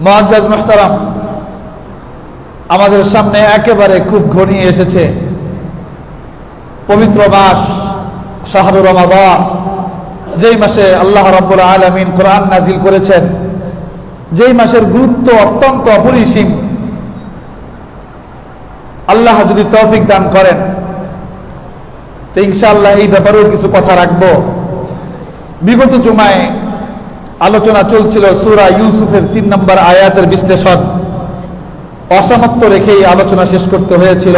মুআজ্জাজ মুহতারাম, আমাদের সামনে একেবারে খুব ঘনিয়ে এসেছে পবিত্র মাস শাহরু রমাদান, যেই মাসে আল্লাহ রাব্বুল আলামিন কোরআন নাজিল করেছেন, যেই মাসের গুরুত্ব অত্যন্ত অপরিসীম। আল্লাহ যদি তৌফিক দান করেন তো ইনশাআল্লাহ এই ব্যাপারেও কিছু কথা রাখবো। বিগত জুমায় আলোচনা চলছিল সূরা ইউসুফের ৩ নম্বর আয়াতের বিশ্লেষণ, অসমাপ্ত রেখেই আলোচনা শেষ করতে হয়েছিল।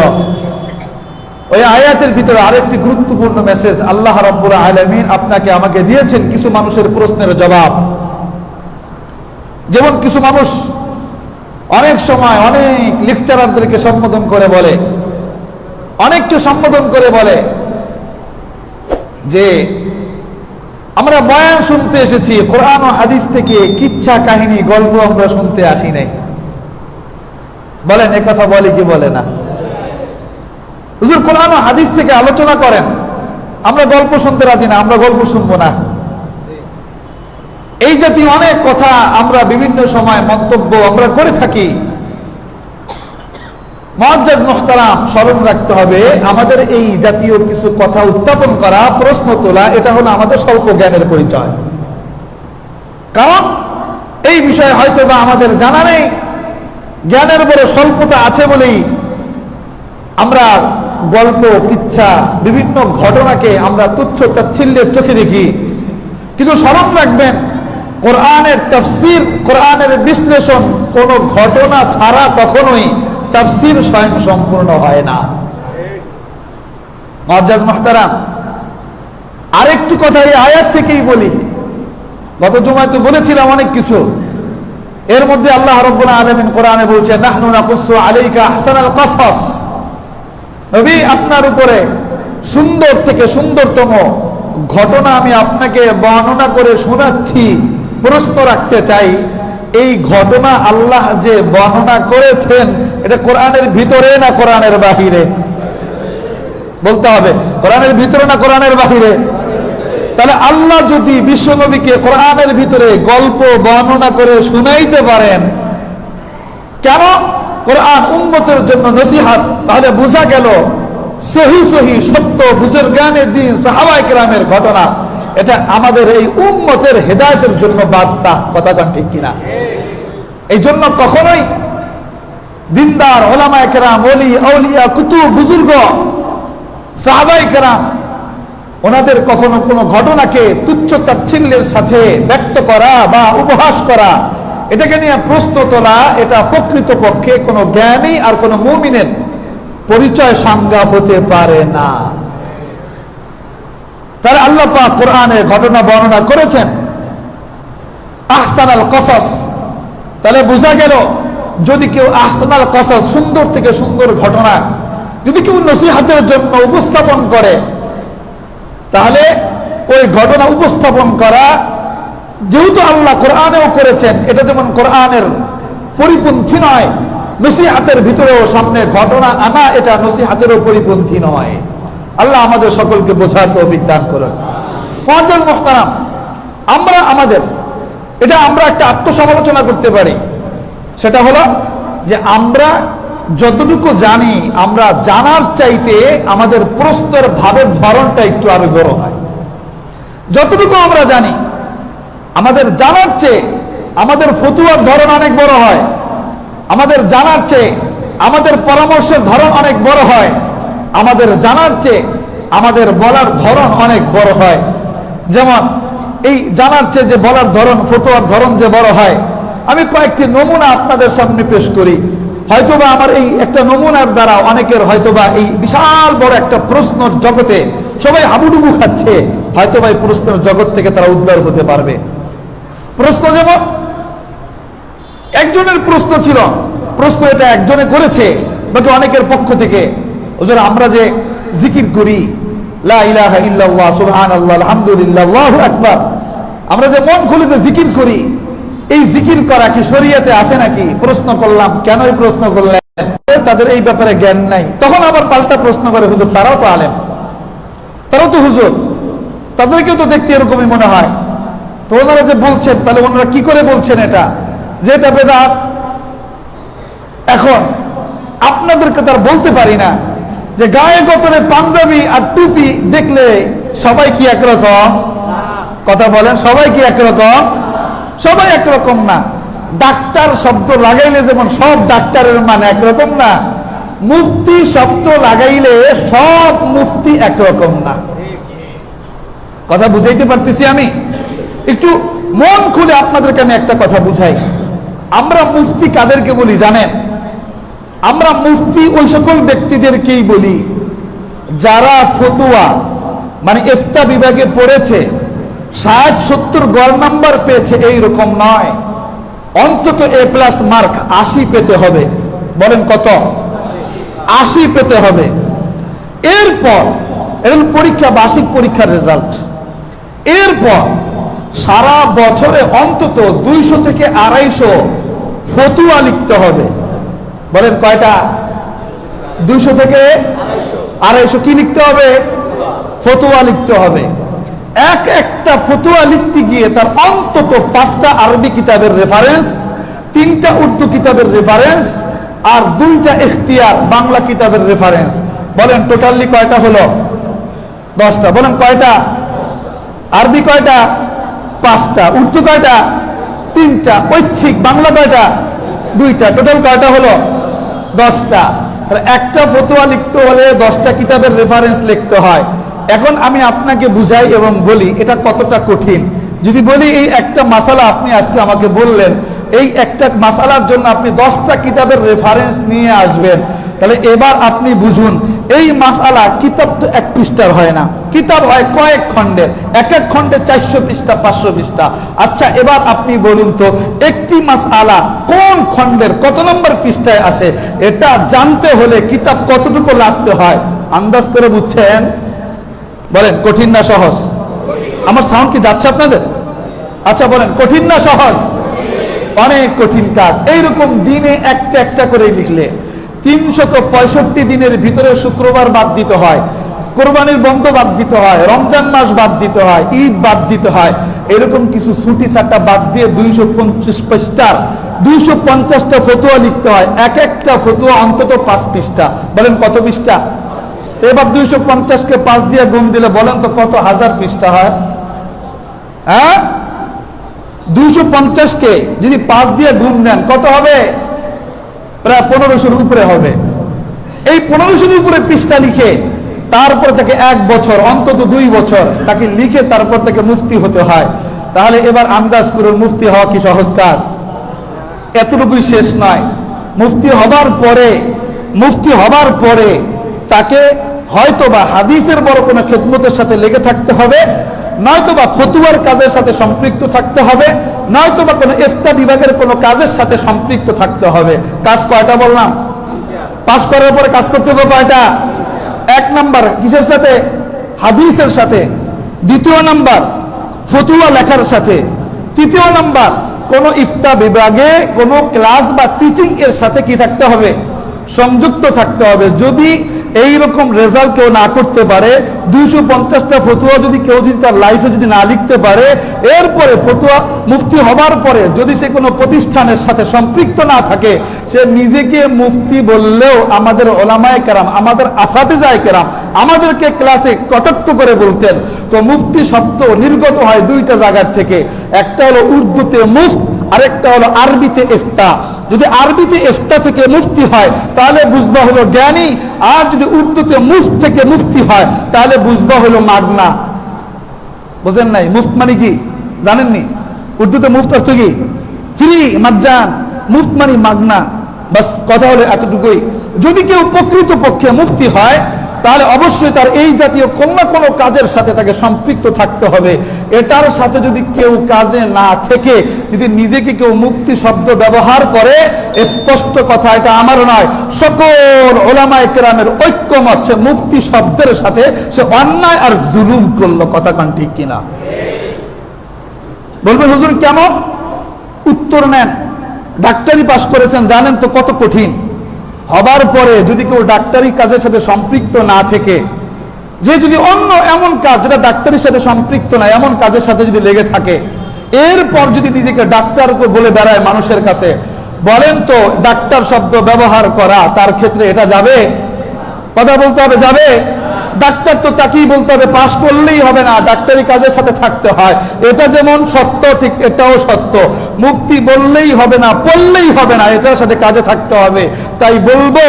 ওই আয়াতের ভিতরে আরেকটি গুরুত্বপূর্ণ মেসেজ আল্লাহ রাব্বুল আলামিন আপনাকে আমাকে দিয়েছেন, কিছু মানুষের প্রশ্নের জবাব। যেমন কিছু মানুষ অনেক সময় অনেক লেকচারারদেরকে সম্বোধন করে বলে, অনেককে সম্বোধন করে বলে যে আমরা বয়ান শুনতে এসেছি, কোরআন ও হাদিস থেকে কিচ্ছা কাহিনী গল্প আমরা শুনতে আসি নাই। বলেন এ কথা বলে কি বলে না? হুজুর কোরআন ও হাদিস থেকে আলোচনা করেন, আমরা গল্প শুনতে রাজি না, আমরা গল্প শুনবো না। এই জাতীয় অনেক কথা আমরা বিভিন্ন সময় মন্তব্য আমরা করে থাকি। মুআজ্জাজ মুহতারাম, স্মরণ রাখতে হবে আমাদের এই জাতীয় কিছু কথা উত্থাপন করা, প্রশ্ন তোলা, এটা হলো আমাদের স্বল্প জ্ঞানের পরিচয়। কারণ এই বিষয়ে হয়তো বা আমাদের জানা নেই, জ্ঞানের বড় স্বল্পতা আছে বলেই আমরা গল্প, কিচ্ছা, বিভিন্ন ঘটনাকে আমরা তুচ্ছ তাচ্ছিল্যের চোখে দেখি। কিন্তু স্মরণ রাখবেন, কোরআনের তাফসীর, কোরআনের বিশ্লেষণ কোন ঘটনা ছাড়া কখনোই তাফসীর স্বয়ং সম্পূর্ণ হয় না। মুআজ্জাজ মুহতারাম, আরেকটু কথা এই আয়াত থেকেই বলি। গত জুমায় তো বলেছিলাম অনেক কিছু, এর মধ্যে আল্লাহ রাব্বুল আলামিন কোরআনে বলছেন নাহনু নাকুসসু আলাইকা আহসানাল কাসাস। নবী, আপনার উপরে সুন্দর থেকে সুন্দরতম ঘটনা আমি আপনাকে বর্ণনা করে শোনাচ্ছি। প্রশ্ন রাখতে চাই, এই ঘটনা আল্লাহ যে বর্ণনা করেছেন এটা কোরআনের ভিতরে না কোরআনের বাহিরে? বলতে হবে কোরআনের ভিতরে না কোরআনের বাহিরে? তাহলে আল্লাহ যদি বিশ্বনবীকে কোরআনের ভিতরে গল্প বর্ণনা করে শুনাইতে পারেন, কেন? কোরআন উম্মতের জন্য নসিহত। তাহলে বোঝা গেল সহি সহি সত্য বুজুর্গানের দিন সাহাবায়ে কেরামের ঘটনা, এটা আমাদের এই উম্মতের হেদায়েতের জন্য বার্তা। কথা কান ঠিক কিনা? এই জন্য কখনোই দিনদার উলামায়ে কেরাম, ওলি আউলিয়া, কুতুব, বুজুর্গ, সাহাবায়ে কেরাম, ওনাদের কখনো কোনো ঘটনাকে তুচ্ছ তাচ্ছিল্যের সাথে ব্যক্ত করা বা উপহাস করা, এটাকে নিয়ে প্রশ্ন তোলা, এটা প্রকৃতপক্ষে কোনো জ্ঞানী আর কোনো মুমিনের পরিচয় সংজ্ঞা হতে পারে না। তার আল্লাহ পাক কোরআনে ঘটনা বর্ণনা করেছেন আহসানাল কসাস। তাহলে বোঝা গেল যদি কেউ আহসানাল কসাস, সুন্দর থেকে সুন্দর ঘটনা যদি কেউ নসিহতের জন্য উপস্থাপন করে, তাহলে ওই ঘটনা উপস্থাপন করা যেহেতু আল্লাহ কোরআনেও করেছেন, এটা যেমন কোরআনের পরিপন্থী নয়, নসিহতের ভিতরেও সামনে ঘটনা আনা এটা নসিহতেরও পরিপন্থী নয়। আল্লাহ আমাদের সকলকে বোঝার তৌফিক দান করুন। মুআজ্জাজ মুহতারাম, আমরা আমাদের এটা আমরা একটা আত্মসমালোচনা করতে পারি, সেটা হলো যে আমরা যতটুকু জানি, আমরা জানার চাইতে আমাদের প্রশ্নের ভাবের ধরনটা একটু আরো বড় হয়। যতটুকু আমরা জানি, আমাদের জানার চেয়ে আমাদের ফতুয়ার ধরন অনেক বড় হয়, আমাদের জানার চেয়ে আমাদের পরামর্শের ধরন অনেক বড় হয়, আমাদের জানার চেয়ে আমাদের বলার ধরন অনেক বড় হয়। যেমন এই জানার চেয়ে যে বলার ধরন, ফতুয়ার ধরন যে বড় হয়, আমি কয়েকটি নমুনা আপনাদের সামনে পেশ করি। হয়তোবা আমার এই একটা নমুনার দ্বারা অনেকের হয়তোবা এই বিশাল বড় একটা প্রশ্নের জগতে সবাই হাবুডুবু খাচ্ছে, হয়তোবা এই প্রশ্নের জগৎ থেকে তারা উদ্ধার হতে পারবে। প্রশ্ন যেমন একজনের প্রশ্ন ছিল, প্রশ্ন এটা একজনে করেছে, বাকি অনেকের পক্ষ থেকে, হুজুর আমরা যে জিকির করি লা ইলাহা ইল্লাল্লাহ, সুবহানাল্লাহ, আলহামদুলিল্লাহ, আল্লাহু আকবার, আমরা যে মন খুলে যে জিকির করি, এই জিকির করা কি শরীয়তে আছে নাকি? প্রশ্ন করলাম। কেন এই প্রশ্ন করলেন? তাদের এই ব্যাপারে জ্ঞান নাই। তখন আবার পাল্টা প্রশ্ন করে, হুজুর তারাও তো আলেম, তারাও তো হুজুর, তাদেরকেও তো দেখতে এরকমই মনে হয়, তো ওনারা যে বলছেন তাহলে ওনারা কি করে বলছেন এটা? যেটা বেদাত। এখন আপনাদেরকে তো আর বলতে পারি না যে গায়ে গতরে পাঞ্জাবি আর টুপি দেখলে সবাই কি একরকম, কথা বলেন, সবাই কি একরকম? সবাই একরকম না। ডাক্তার শব্দ লাগাইলে যেমন সব ডাক্তারের মানে একরকম না, মুফতি শব্দ লাগাইলে সব মুফতি একরকম না। কথা বুঝাইতে পারতেছি আমি? একটু মন খুলে আপনাদেরকে আমি একটা কথা বুঝাই। আমরা মুফতি কাদেরকে বলি জানেন? আমরা মুফতি ওই সকল ব্যক্তিদেরকেই বলি যারা ফতুয়া মানে ইফতা বিভাগে পড়েছে, 60-70 গড় নাম্বার পেয়েছে এইরকম নয়, অন্তত A+ মার্ক 80 পেতে হবে। বলেন কত? 80 পেতে হবে। এরপর এর পরীক্ষা, বার্ষিক পরীক্ষার রেজাল্ট। এরপর সারা বছরে অন্তত 200 থেকে 250 ফতুয়া লিখতে হবে। বলেন কয়টা? 200 থেকে 250 কি লিখতে হবে? ফতুয়া লিখতে হবে। একটা ফতুয়া লিখতে গিয়ে তার অন্তত 5টা আরবি কিতাবের রেফারেন্স, 3টা উর্দু কিতাবের রেফারেন্স আর 2টা ইখতিয়ার বাংলা কিতাবের রেফারেন্স। বলেন টোটালি কয়টা হলো? 10টা। বলেন কয়টা? আরবি কয়টা? 5টা। উর্দু কয়টা? 3টা। ঐচ্ছিক বাংলা কয়টা? 2টা। টোটাল কয়টা হলো? 10টা। একটা ফতুয়া লিখতে হলে 10টা কিতাবের রেফারেন্স লিখতে হয়। এখন আমি আপনাকে বুঝাই এবং বলি এটা কতটা কঠিন। যদি বলি এই একটা মাসালা আপনি আজকে আমাকে বললেন, এই একটা মাসালার জন্য আপনি 10টা কিতাবের রেফারেন্স নিয়ে আসবেন, তাহলে এবার আপনি বুঝুন এই মাসালা কিতাব তো 1 পৃষ্ঠার হয় না, কিতাব হয় কয়েক খণ্ডের, এক এক খণ্ডে 400 পৃষ্ঠা 500 পৃষ্ঠা। আচ্ছা এবার আপনি বলুন তো একটি মাসালা কোন খণ্ডের কত নম্বর পৃষ্ঠায় আছে, এটা জানতে হলে কিতাব কতটুকু লাগতে হয় আন্দাজ করে বুঝছেন? বলেন কঠিন না সহজ? আমার সাউন্ড কি যাচ্ছে আপনাদের? আচ্ছা বলেন কঠিন না সহজ? অনেক কঠিন কাজ। এইরকম দিনে একটা একটা করে লিখলে 365 দিনের ভিতরে শুক্রবার বাদ দিতে হয়, কোরবানির বন্ধ বাদ দিতে হয়, রমজান মাস বাদ দিতে হয়, ঈদ বাদ দিতে হয়, এরকম কিছু ছুটি ছাটা বাদ দিয়ে 225 পৃষ্ঠার 250টা ফতুয়া লিখতে হয়। এক একটা ফতুয়া অন্তত 5 পৃষ্ঠা। বলেন কত পৃষ্ঠা? এবার 250কে 5 দিয়ে গুণ দিলে বলেন তো কত হাজার পৃষ্ঠা হয়? হ্যাঁ, 250কে যদি 5 দিয়ে গুণ দেন কত হবে? প্রায় 1500-এর উপরে হবে। এই 1500-এর উপরে পৃষ্ঠা লিখে তারপর তাকে 1 বছর অন্তত 2 বছর তাকে লিখে তারপর তাকে মুফতি হতে হয়। তাহলে এবার আন্দাজ করুন মুফতি হওয়া কি সহজ কাজ? এতটুকুই শেষ নয়, মুফতি হবার পরে তাকে হয়তোবা হাদিসের বড় কোনো খেদমতের সাথে লেগে থাকতে হবে, নয়তোবা ফতুয়ার কাজের সাথে সম্পৃক্ত থাকতে হবে, নয়তোবা কোনো ইফতা বিভাগের কোনো কাজের সাথে সম্পৃক্ত থাকতে হবে। কাজ কয়টা বললাম? পাস করার পরে কাজ করতে হবে কয়টা? 1 নাম্বার কিসের সাথে? হাদিসের সাথে। 2য় নাম্বার ফতুয়া লেখার সাথে। 3য় নাম্বার কোনো ইফতা বিভাগে কোনো ক্লাস বা টিচিং এর সাথে কি থাকতে হবে? সংযুক্ত থাকতে হবে। যদি এই রকম রেজাল্ট কেউ না করতে পারে, 250টা ফতুয়া যদি কেউ তার লাইফে যদি না লিখতে পারে, এরপরে ফতুয়া মুফতি হবার পরে যদি সে কোনো প্রতিষ্ঠানের সাথে সম্পৃক্ত না থাকে, সে নিজেকে মুফতি বললেও আমাদের ওলামায়ে কেরাম, আমাদের আসাতিজায়ে কেরাম আমাদেরকে ক্লাসে কটাক্ষ করে বলতেন। তো মুফতি শব্দ নির্গত হয় 2টা জায়গার থেকে, একটা হলো উর্দুতে মুফত, আরেকটা হলো আরবিতে ইফতা। যদি আরবিতে ইফতা থেকে মুফতি হয় তাহলে বুঝবা হলো জ্ঞানী, আর যদি উর্দুতে মুফত থেকে মুফতি হয় তাহলে বুঝবা হলো মাগনা। বুঝেন নাই? মুফত মানে কি জানেননি? উর্দুতে মুফত অর্থ কি? ফ্রি, মাজ্জান। মুফত মানে মাগনা। বাস কথা হলো এতটুকুই। যদি কেউ প্রকৃতপক্ষে মুফতি হয় তাহলে অবশ্যই তার এই জাতীয় কোন না কোনো কাজের সাথে তাকে সম্পৃক্ত থাকতে হবে। এটার সাথে যদি কেউ কাজে না থেকে যদি নিজেকে কেউ মুফতি শব্দ ব্যবহার করে, স্পষ্ট কথা, এটা আমার নয়, সকল ওলামায়ে কেরামের ঐক্যমত, সে মুফতি শব্দের সাথে সে অন্যায় আর জুলুম করলো। কথা কান ঠিক কিনা? বলবেন হুজুর কেমন? উত্তর নেন। ডাক্তারি পাস করেছেন, জানেন তো কত কঠিন। হবার পরে যদি কেউ ডাক্তারি কাজের সাথে সম্পৃক্ত না থেকে, যে যদি অন্য এমন কাজ যেটা ডাক্তারির সাথে সম্পৃক্ত না এমন কাজের সাথে যদি লেগে থাকে, এরপর যদি নিজেকে ডাক্তার বলে বেড়ায় মানুষের কাছে, বলেন তো ডাক্তার শব্দ ব্যবহার করা তার ক্ষেত্রে এটা যাবে? কথা বলতে হবে, যাবে? ডাক্তার তো তাকেই বলতে হবে, পাশ করলেই হবে না, ডাক্তারি কাজের সাথে থাকতে হয়। এটা যেমন সত্য, ঠিক এটাও সত্য। মুফতি বললেই হবে না, পড়লেই হবে না, এটার সাথে কাজে থাকতে হবে। তাই বলবো,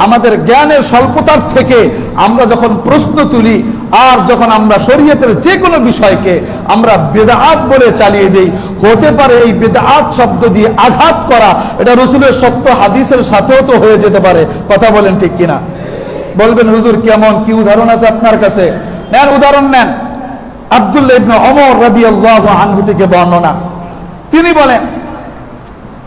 আমাদের জ্ঞানের স্বল্পতার থেকে আমরা যখন প্রশ্ন তুলি, আর যখন আমরা শরীয়তের যে কোনো বিষয়কে আমরা বেদাত বলে চালিয়ে দেই, হতে পারে এই বেদাত শব্দ দিয়ে আঘাত করা এটা রসুলের সত্য হাদিসের সাথেও তো হয়ে যেতে পারে। কথা বলেন ঠিক কিনা? বলবেন হুজুর কেমন, কি উদাহরণ আছে আপনার কাছে? নেন উদাহরণ নেন। আব্দুল্লাহ ইবনে ওমর রাদিয়াল্লাহু আনহু থেকে বর্ণনা, তিনি বলেন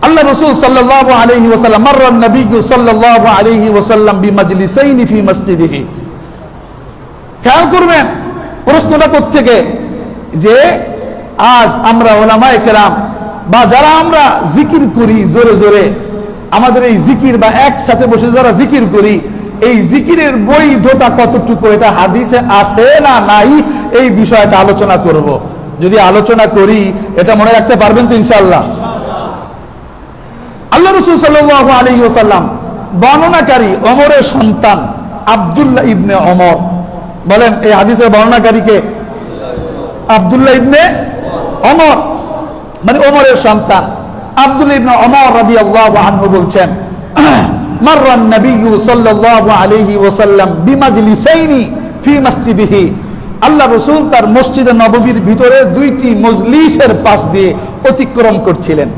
আল্লাহ রাসূল সাল্লাল্লাহু আলাইহি ওয়াসাল্লাম মাররান নবী সাল্লাল্লাহু আলাইহি ওয়াসাল্লাম বিমাজলিসাইনি ফি মসজিদিহি। খেয়াল করবেন প্রশ্নটা কোত্থেকে, যে আজ আমরা উলামায়ে কেরাম বা যারা আমরা জিকির করি জোরে জোরে, আমাদের এই জিকির বা একসাথে বসে যারা জিকির করি, এই জিকিরের বৈধতা কতটুকু, এটা হাদিসে আছে না নাই, এই বিষয়টা আলোচনা করব। যদি আলোচনা করি এটা মনে রাখতে পারবেন তো ইনশাআল্লাহ? আল্লাহ রাসূল সাল্লাল্লাহু আলাইহি ওয়াসাল্লাম বর্ণনাকারী ওমরের সন্তান আব্দুল্লাহ ইবনে ওমর, বলেন এই হাদিসের বর্ণনাকারী কে? আব্দুল্লাহ ইবনে ওমর, মানে ওমরের সন্তান আব্দুল্লাহ ইবনে ওমর রাদিয়াল্লাহু আনহু বলছেন মাররান নবী সাল্লাল্লাহু আলাইহি ওয়াসাল্লাম বিমাজলিসাইনি ফি মসজিদিহি। আল্লাহ রাসূল তার মসজিদে নববীর ভিতরে দুইটি মজলিসের পাশ দিয়ে অতিক্রম করছিলেন।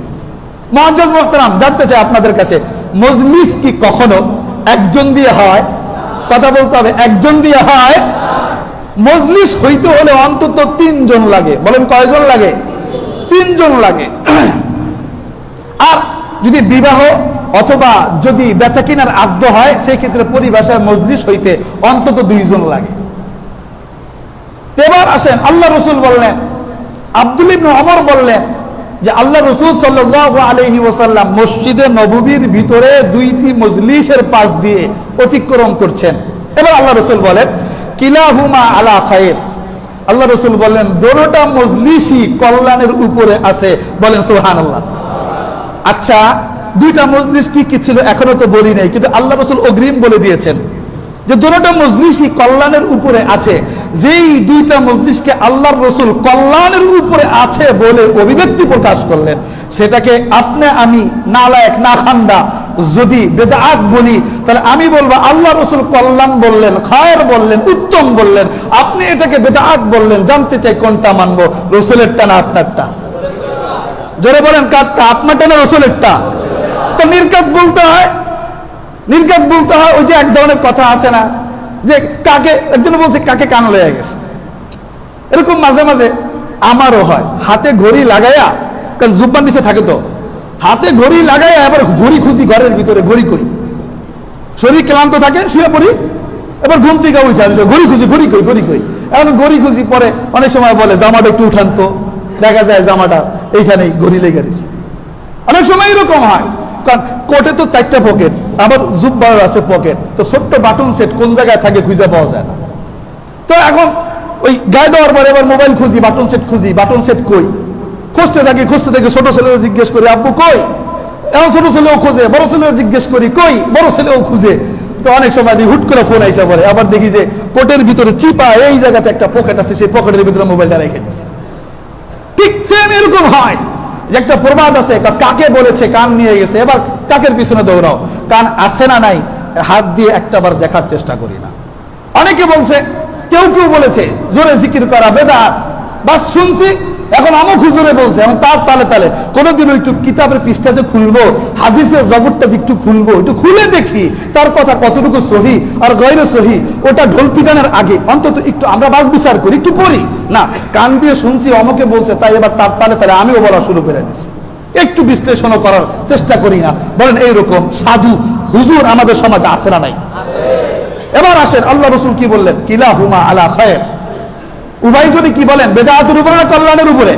মুআজ্জাজ মুহতারাম, জানতে চাই আপনাদের কাছে, মজলিস কি কখনো একজন দিয়ে হয়? কথা বলতে হবে, একজন দিয়ে হয়? মজলিস হইতে হলে অন্তত তিনজন লাগে। বলেন কয়জন লাগে? তিনজন লাগে। আর যদি বিবাহ অথবা যদি বেচা কিনার আদ্য হয়, সেই ক্ষেত্রে পরিভাষায় মজলিস হইতে অন্তত দুইজন লাগে। এবার আসেন, আল্লাহ রাসূল বললেন, আব্দুল্লাহ ইবনে ওমর বললেন যে আল্লাহ রাসূল সাল্লাল্লাহু আলাইহি ওয়াসাল্লাম মসজিদে নববীর ভিতরে দুইটি মজলিসের পাশ দিয়ে অতিক্রম করছেন। এবার আল্লাহ রাসূল বলেন কিলাহুমা আলা খায়র। আল্লাহ রাসূল বললেন দোনোটা মজলিসই কল্যাণের উপরে আছে। বলেন সুবহানাল্লাহ। আচ্ছা, দুইটা মজলিস কি কি ছিল এখনো তো বলি নাই, কিন্তু আল্লাহ রাসূল অগ্রিম বলে দিয়েছেন যে দুটোটা মজলিসই কল্যাণের উপরে আছে। যেই দুইটা মজলিসকে আল্লাহর রাসূল কল্যাণের উপরে আছে বলে অভিব্যক্তি প্রকাশ করলেন, সেটাকে আপনি আমি নালায়েক নাখান্দা যদি বেদাত বলি, তাহলে আমি বলবো আল্লাহ রাসূল কল্যাণ বললেন, খায়ের বললেন, উত্তম বললেন, আপনি এটাকে বেদাত বললেন। জানতে চাই কোনটা মানবো, রাসূলেরটা না আপনারটা? জোরে বলেন কারটা, আপনারটা না রাসূলেরটা? তো নির্ঘাত বলতে হয়, নির্ঘাত বলতে হয়। ওই যে এক ধরনের কথা আছে না, যে কাকে একজন বলছে কাকে কান লয়ে গেছে, এরকম মাঝে মাঝে আমারও হয়। হাতে ঘড়ি লাগাইয়া, কারণ জুব্বার নিচে থাকে তো, হাতে ঘড়ি লাগাইয়া এবার ঘড়ি খুঁজি, ঘরের ভিতরে ঘড়ি করি, শরীর ক্লান্ত থাকে শুয়ে পড়ি, এবার ঘুম থেকে উঠে ঘড়ি খুঁজি, ঘড়ি কই, ঘড়ি কই। এখন ঘড়ি খুঁজি, পরে অনেক সময় বলে জামাটা একটু উঠান তো, দেখা যায় জামাটা এইখানেই ঘড়ি লেগে গেছে। অনেক সময় এরকম হয়, কারণ কোটে তো 4টা পকেট, আবার জুব্বার আছে পকেট, তো ছোট্ট বাটন সেট কোন জায়গায় থাকে খুঁজে পাওয়া যায় না। তো এখন ওই গায়ে দেওয়ার পরে এবার মোবাইল খুঁজি, বাটন সেট খুঁজি, বাটন সেট কই, খুঁজতে থাকি ছোট ছেলেও জিজ্ঞেস করি আব্বু কই, এখন ছোট ছেলেও খোঁজে, বড় ছেলেও জিজ্ঞেস করি কই, বড় ছেলেও খুঁজে। তো অনেক সময় হুট করে ফোন আইসা পড়ে, আবার দেখি যে কোটের ভিতরে চিপা এই জায়গাতে একটা পকেট আছে, সেই পকেটের ভিতরে মোবাইলটা রেখে দিচ্ছে। ঠিক সেম এরকম হয় যে একটা প্রবাদ আছে, কাকে বলেছে কান নিয়ে গেছে, এবার কাকের পিছনে দৌড়াও, কান আছে না নাই হাত দিয়ে একটাবার দেখার চেষ্টা করি না। অনেকে বলছে, কেউ কেউ বলেছে জোরে জিকির করা বেদাত, বাস শুনছি, এখন আমও হুজুরে বলছে, এখন তার তালে তালে কোনোদিন একটু কিতাবের পৃষ্ঠা যে খুলবো, হাদিসের জগৎটা যে একটু খুলবো, একটু খুলে দেখি তার কথা কতটুকু সহি আর গয়রে সহি, ওটা ঢোল পিটানোর আগে অন্তত একটু আমরা বাস বিচার করি, একটু পড়ি না। কান দিয়ে শুনছি অমকে বলছে, তাই এবার তার তালে তালে আমিও বলা শুরু করে দিচ্ছি, একটু বিশ্লেষণ করার চেষ্টা করি না। বলেন এইরকম সাধু হুজুর আমাদের সমাজে আছে না নাই? এবার আসেন, আল্লাহ রাসূল কি বললেন, কিলাহুমা আলা খায়র। উভয়জনে কি বলেন, বেদাতের উপরে না কল্যাণের উপরে?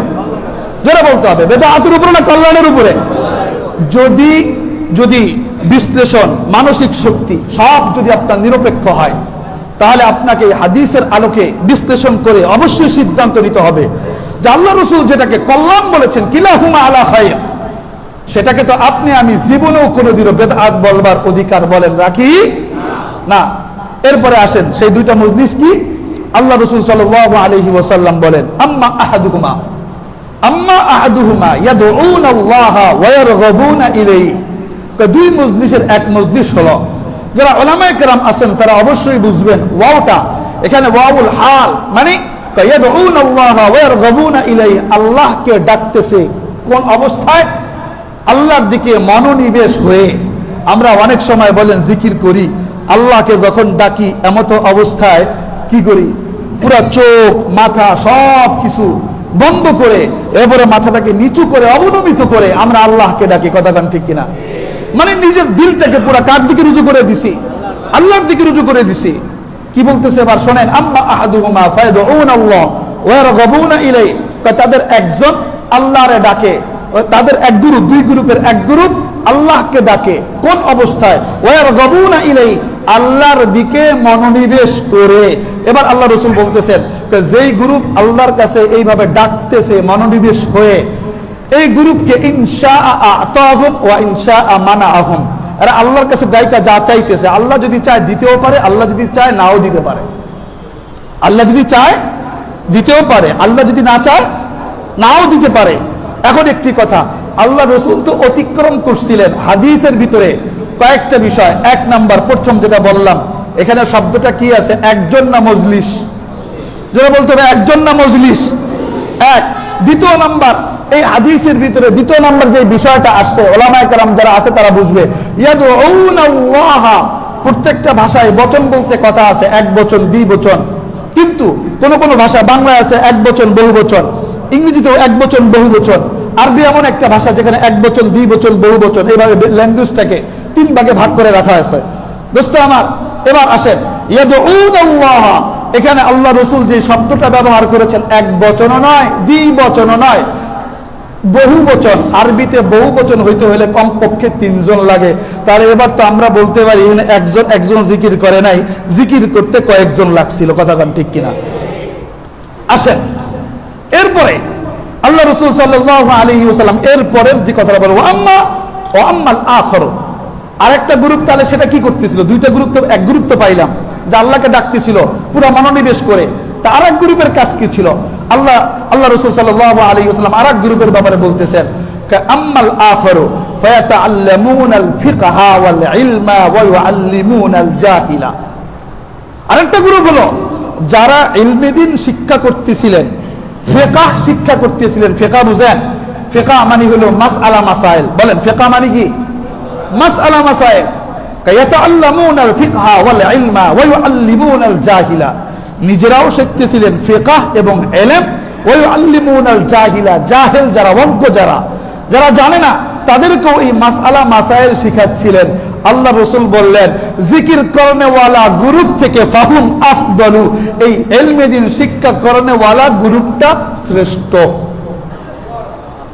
জোরে বলতে হবে, বেদাতের উপরে না কল্যাণের উপরে? যদি যদি বিশ্লেষণ, মানসিক শক্তি সব যদি আপনার নিরপেক্ষ হয়, তাহলে আপনাকে হাদিসের আলোকে বিশ্লেষণ করে অবশ্যই সিদ্ধান্ত নিতে হবে যে আল্লাহ রাসূল যেটাকে কল্যাণ বলেছেন কিলাহুমা আলা খায়র, সেটাকে তো আপনি আমি জীবনেও কোনোদিনও বেদআত বলবার অধিকার বলেন রাখি না। এরপরে আসেন সেই দুইটা মজলিস কি, আল্লাহ রাসূল সাল্লাল্লাহু আলাইহি ওয়াসাল্লাম বলেন আম্মা আহাদুহুমা ইয়াদউনা আল্লাহ ওয়া ইয়ারগাবুনা ইলাইহি। দুই মজলিসের এক মজলিস হলো, যারা উলামায়ে কেরাম আছেন তারা অবশ্যই বুঝবেন ওয়াওটা এখানে ওয়াউল হাল, মানে ইয়াদউনা আল্লাহ ওয়া ইয়ারগাবুনা ইলাইহি, আল্লাহকে ডাকতেছে কোন অবস্থায়, আল্লাহর দিকে মনোনিবেশ হয়ে। আমরা অনেক সময় বলেন জিকির করি, আল্লাহকে যখন ডাকি এমত অবস্থায় কি করি, পুরা চোখ মাথা সব কিছু বন্ধ করে এবারে মাথাটাকে নিচু করে অবনমিত করে আমরা আল্লাহকে ডাকি, কথা কান ঠিক কিনা? মানে নিজের দিলটাকে পুরা কার দিকে রুজু করে দিছি, আল্লাহর দিকে রুজু করে দিছি। কি বলতেছে এবার শোনেন, আম্মা আহাদুহুমা ফায়াদউনাল্লাহ ওয়া ইয়ারগাবুনা ইলাইহি, তাদের একজন আল্লাহরে ডাকে, তাদের এক গ্রুপ, দুই গ্রুপের এক গ্রুপ আল্লাহকে ডাকে কোন অবস্থায়, ওয়া ইয়ারগাবুনা ইলাইহি, আল্লাহর দিকে মনোনিবেশ করে। এবার আল্লাহ রাসূল বলতেছেন যেই গ্রুপ আল্লাহর কাছে এইভাবে ডাকতেছে মনোনিবেশ হয়ে, এই গ্রুপকে ইনশাআ আতাহুম ওয়া ইনশাআ মানাআহুম, এরা আল্লাহর কাছে ডাইকা যা চাইতেছে, আল্লাহ যদি চায় দিতেও পারে, আল্লাহ যদি চায় নাও দিতে পারে। আল্লাহ যদি চায় দিতেও পারে, আল্লাহ যদি না চায় নাও দিতে পারে। এখন একটি কথা, আল্লাহ রাসূল তো অতিক্রম করছিলেন হাদিসের ভিতরে কয়েকটা বিষয়। এক নাম্বার, প্রথম যেটা বললাম, এখানে শব্দটা কি আছে, একজন না মজলিস, যেটা বলতে হবে একজন না মজলিস, এক। দ্বিতীয় নাম্বার, এই হাদিসের ভিতরে দ্বিতীয় নাম্বার যে বিষয়টা আসছে, উলামায়ে কেরাম যারা আছে তারা বুঝবে, ইয়াদউনাল্লাহ, প্রত্যেকটা ভাষায় বচন বলতে কথা আছে, এক বচন দ্বি বচন, কিন্তু কোন কোন ভাষা, বাংলায় আছে এক বচন বহু বচন, ইংরেজিতেও এক বচন বহু বচন, আরবি এমন একটা ভাষা যেখানে এক বচন দ্বি বচন বহু বচন, এইভাবে ল্যাঙ্গুয়েজটাকে তিন ভাগে ভাগ করে রাখা আছে। দোস্ত আমার, এবার আসেন ইয়াদউনাল্লাহ, এখানে আল্লাহ রাসূল যে শব্দটা ব্যবহার করেছেন এক বচনও নয় দ্বি বচনও নয়, বহু বচন। আরবিতে বহু বচন হইতে হলে কমপক্ষে তিনজন লাগে। তাহলে এবার তো আমরা বলতে পারি এখানে একজন জিকির করে নাই, জিকির করতে কয়েকজন লাগছিল, কথা কান ঠিক কিনা? আসেন এরপরে আল্লাহ রাসূল সাল্লাল্লাহু আলাইহি ওয়াসাল্লাম এরপরের যে কথাটা বলবো, আম্মাল আখর, আরেকটা গ্রুপ, তাহলে সেটা কি করতেছিল? দুইটা গ্রুপ তো, এক গ্রুপ তো পাইলাম যে আল্লাহকে ডাকতেছিল পুরো মনোনিবেশ করে, তা আরেক গ্রুপের কাজ কি ছিল? আল্লাহ রাসূল সাল্লাল্লাহু আলাইহি ওয়াসাল্লাম আরেক গ্রুপের ব্যাপারে বলতেছেন, আম্মাল আখরু ফায়াতাআল্লামুনাল ফিকহা ওয়াল ইলমা ওয়া ইউআল্লিমুনাল জাহিলা। আরেকটা গ্রুপ হলো যারা ইলমে দ্বীন শিক্ষা করতেছিলেন, ফিকহ শিক্ষা করতেছিলেন। ফিকহ বুঝেন? ফিকহ মানে হলো মাসআলা মাসাইল। বলেন ফিকহ মানে কি? মাসআলা মাসাইল। ইয়াতাআল্লামুনাল ফিকহা ওয়াল ইলমা ওয়া ইউআল্লিমুনাল জাহিলা, নিজেরাও শিখতেছিলেন ফিকহ এবং ইলম, ওয়া ইউআল্লিমুনাল জাহিলা, জাহেল যারা, অজ্ঞ যারা জানে না, তাদেরকেও এই মাসআলা মাসাইল শিখাচ্ছিলেন। আল্লাহ রাসূল বললেন জিকির করনেওয়ালা গ্রুপ থেকে ফাহুম আফদলু, এই ইলমে দ্বীন শিক্ষা করনেওয়ালা গ্রুপটা শ্রেষ্ঠ।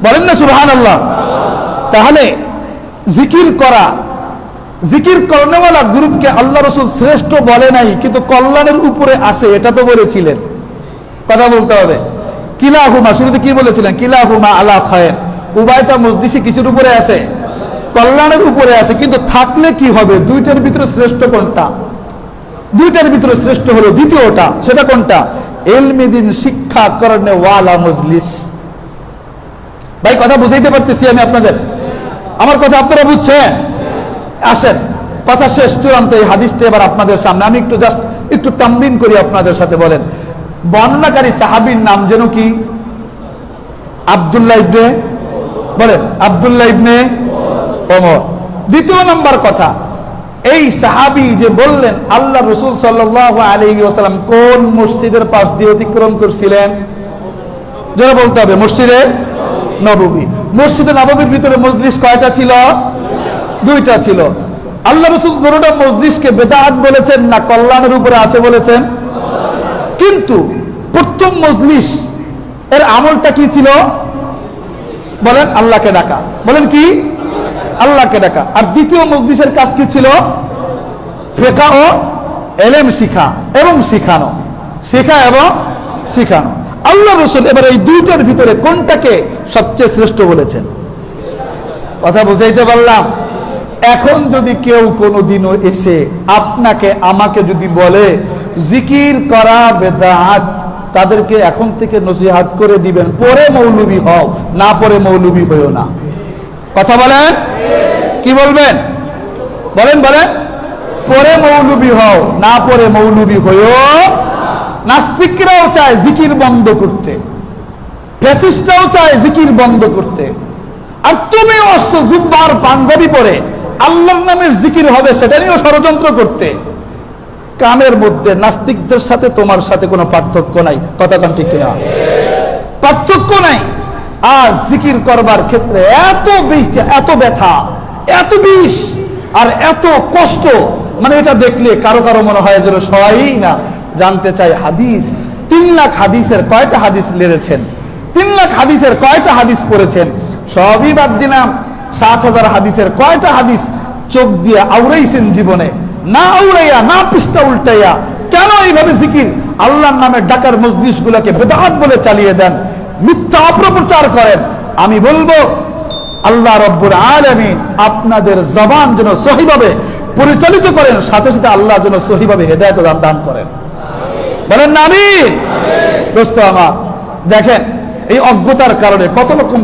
বলেন না সুবহানাল্লাহ? তাহলে জিকির করনেওয়ালা গ্রুপকে আল্লাহ রাসূল শ্রেষ্ঠ বলে নাই, কিন্তু কল্যাণের উপরে আছে এটা তো বলেছিলেন। কথা বলতে হবে। কিলাহুমা, শুরুতে কি বলেছিলেন? কিলাহুমা আলা খায়র, উভয়টা মজলিসে কিছুর উপরে আছে? কল্যাণের উপরে আছে। কিন্তু থাকলে কি হবে? দুইটার ভিতরে শ্রেষ্ঠ কোনটা? দুইটার ভিতরে শ্রেষ্ঠ হলো দ্বিতীয়টা। সেটা কোনটা? ইলমে দ্বীন শিক্ষা করনেওয়ালা মজলিস। ভাই কথা বুঝাইতে পারতেছি আমি আপনাদের? আমার কথা আপনারা বুঝছেন? আসেন কথা শেষ, চূড়ান্ত এই হাদিসটা এবার আপনাদের সামনে আমি একটু তামরিন করি আপনাদের সাথে। বলেন বর্ণনাকারী সাহাবীর নাম যেন কি? আব্দুল্লাহ ইবনে, বলেন আব্দুল্লাহ ইবনে ওমর। দ্বিতীয় নম্বর কথা, এই সাহাবী যে বললেন আল্লাহ রাসূল সাল্লাল্লাহু আলাইহি ওয়াসাল্লাম কোন মসজিদের পাশ দিয়ে অতিক্রম করছিলেন? যারা বলতে হবে মসজিদে নববী। মসজিদে নববীর ভিতরে মজলিস কয়টা ছিল? দুইটা ছিল। আল্লাহ রাসূল পুরোটা মজলিসকে বেদাত বলেছেন না কল্যাণের উপরে আছে বলেছেন? কিন্তু প্রথম মজলিস এর আমলটা কি ছিল? বলেন আল্লাহকে ডাকা। বলেন কি? আল্লাহকে ডাকা। আর দ্বিতীয় মজলিসের কাজ কি ছিল? ফিকহ ও ইলম শিখা এবং শিখানো, শেখা এবং শিখানো। আল্লাহ রসুল এবার এই দুইটার ভিতরে কোনটাকে সবচেয়ে শ্রেষ্ঠ বলেছেন? কথা বুঝাইতে পারলাম? এখন যদি কেউ কোনোদিনও এসে আপনাকে আমাকে যদি বলে জিকির করা বেদাত, তাদেরকে এখন থেকে নসিহত করে দিবেন, পরে মৌলবী হও, না পরে মৌলবী হইও না। কথা বলেন, কি বলবেন? বলেন বলেন। পরে মৌলবী হও, না পরে মৌলবী হইও। নাস্তিকরাও চায় জিকির বন্ধ করতে, ফ্যাসিস্টরাও চায় জিকির বন্ধ করতে, আর তুমিও আসছো জুব্বার পাঞ্জাবি পরে আল্লাহর নামের জিকির হবে সেটা নিয়েও ষড়যন্ত্র করতে। কামের মধ্যে নাস্তিকদের সাথে তোমার সাথে কোনো পার্থক্য নাই। কথা কোন ঠিক কিনা? পার্থক্য নাই। আজ জিকির করবার ক্ষেত্রে এত ব্যথা, এত বিষ আর এত কষ্ট, মানে এটা দেখলে কারো কারো মনে হয় যেন সহায়ই না। জানতে চাই হাদিস, 3 লাখ হাদিসের কয়টা হাদিস লেড়েছেন? 3 লাখ হাদিসের কয়টা হাদিস পড়েছেন? সবই বাদ দিলাম, 7,000 হাদিসের কয়টা হাদিস চোখ দিয়ে আউড়াইছেন জীবনে? না আউড়াইয়া, না পৃষ্ঠা উল্টাইয়া কেন এইভাবে জিকির আল্লাহর নামে ডাকার মজলিস গুলাকে বেদাত বলে চালিয়ে দেন, মিথ্যা অপপ্রচার করেন? আমি বলবো আল্লাহ রব্বুল আলামিন আপনাদের জবান যেন সহিভাবে পরিচালিত করেন, সাথে সাথে আল্লাহ যেন সহিভাবে হেদায়েত দান করেন। বলেন না আমিন? দোস্ত আমার, দেখেন এই অজ্ঞতার কারণে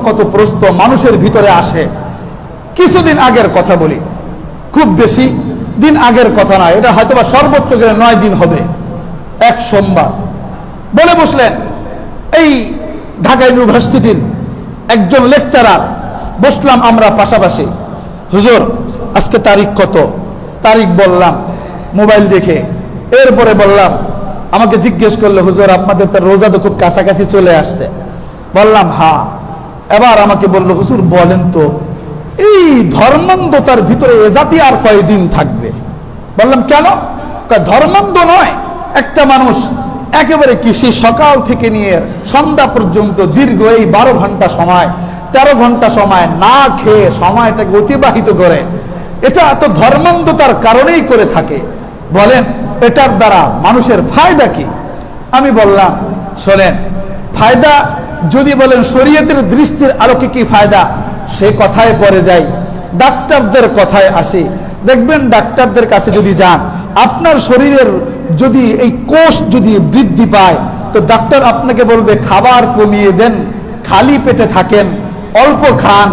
কত প্রশ্ন মানুষের ভিতরে আসে। কিছুদিন আগের কথা বলি, খুব বেশি দিন আগের কথা না, এটা হয়তোবা সর্বোচ্চ গেলে 9 দিন হবে। এক সোমবার বলে বসলেন এই ঢাকা ইউনিভার্সিটির একজন লেকচারার, বসলাম আমরা পাশাপাশি। হুজুর আজকে তারিখ কত? তারিখ বললাম মোবাইল দেখে। এরপরে বললাম, আমাকে জিজ্ঞেস করলে হুজুর আপনাদের তো রোজা তো খুব কাছাকাছি চলে আসছে। বললাম হ্যাঁ। এবার আমাকে বলল হুজুর বলেন তো এই ধর্মান্ধতার ভিতরে এ জাতি আর কয়দিন থাকবে? বললাম কেন? ধর্মান্ধ নয়, একটা মানুষ একেবারে কৃষি সকাল থেকে নিয়ে সন্ধ্যা পর্যন্ত দীর্ঘ এই 12 ঘন্টা সময়, 13 ঘন্টা সময় না খেয়ে সময়টাকে অতিবাহিত করে, এটা এত ধর্মান্ধতার কারণেই করে থাকে। বলেন এটার দ্বারা মানুষের ফায়দা কি? আমি বললাম শোনেন, ফায়দা যদি বলেন শরীয়তের দৃষ্টির আলোকে কি ফায়দা, সে কথায় পরে যাই, ডাক্তারদের কথায় আসি। দেখবেন ডাক্তারদের কাছে যদি যান, আপনার শরীরের যদি এই কোষ যদি বৃদ্ধি পায়, তো ডাক্তার আপনাকে বলবে খাবার কমিয়ে দেন, খালি পেটে থাকেন, অল্প খান,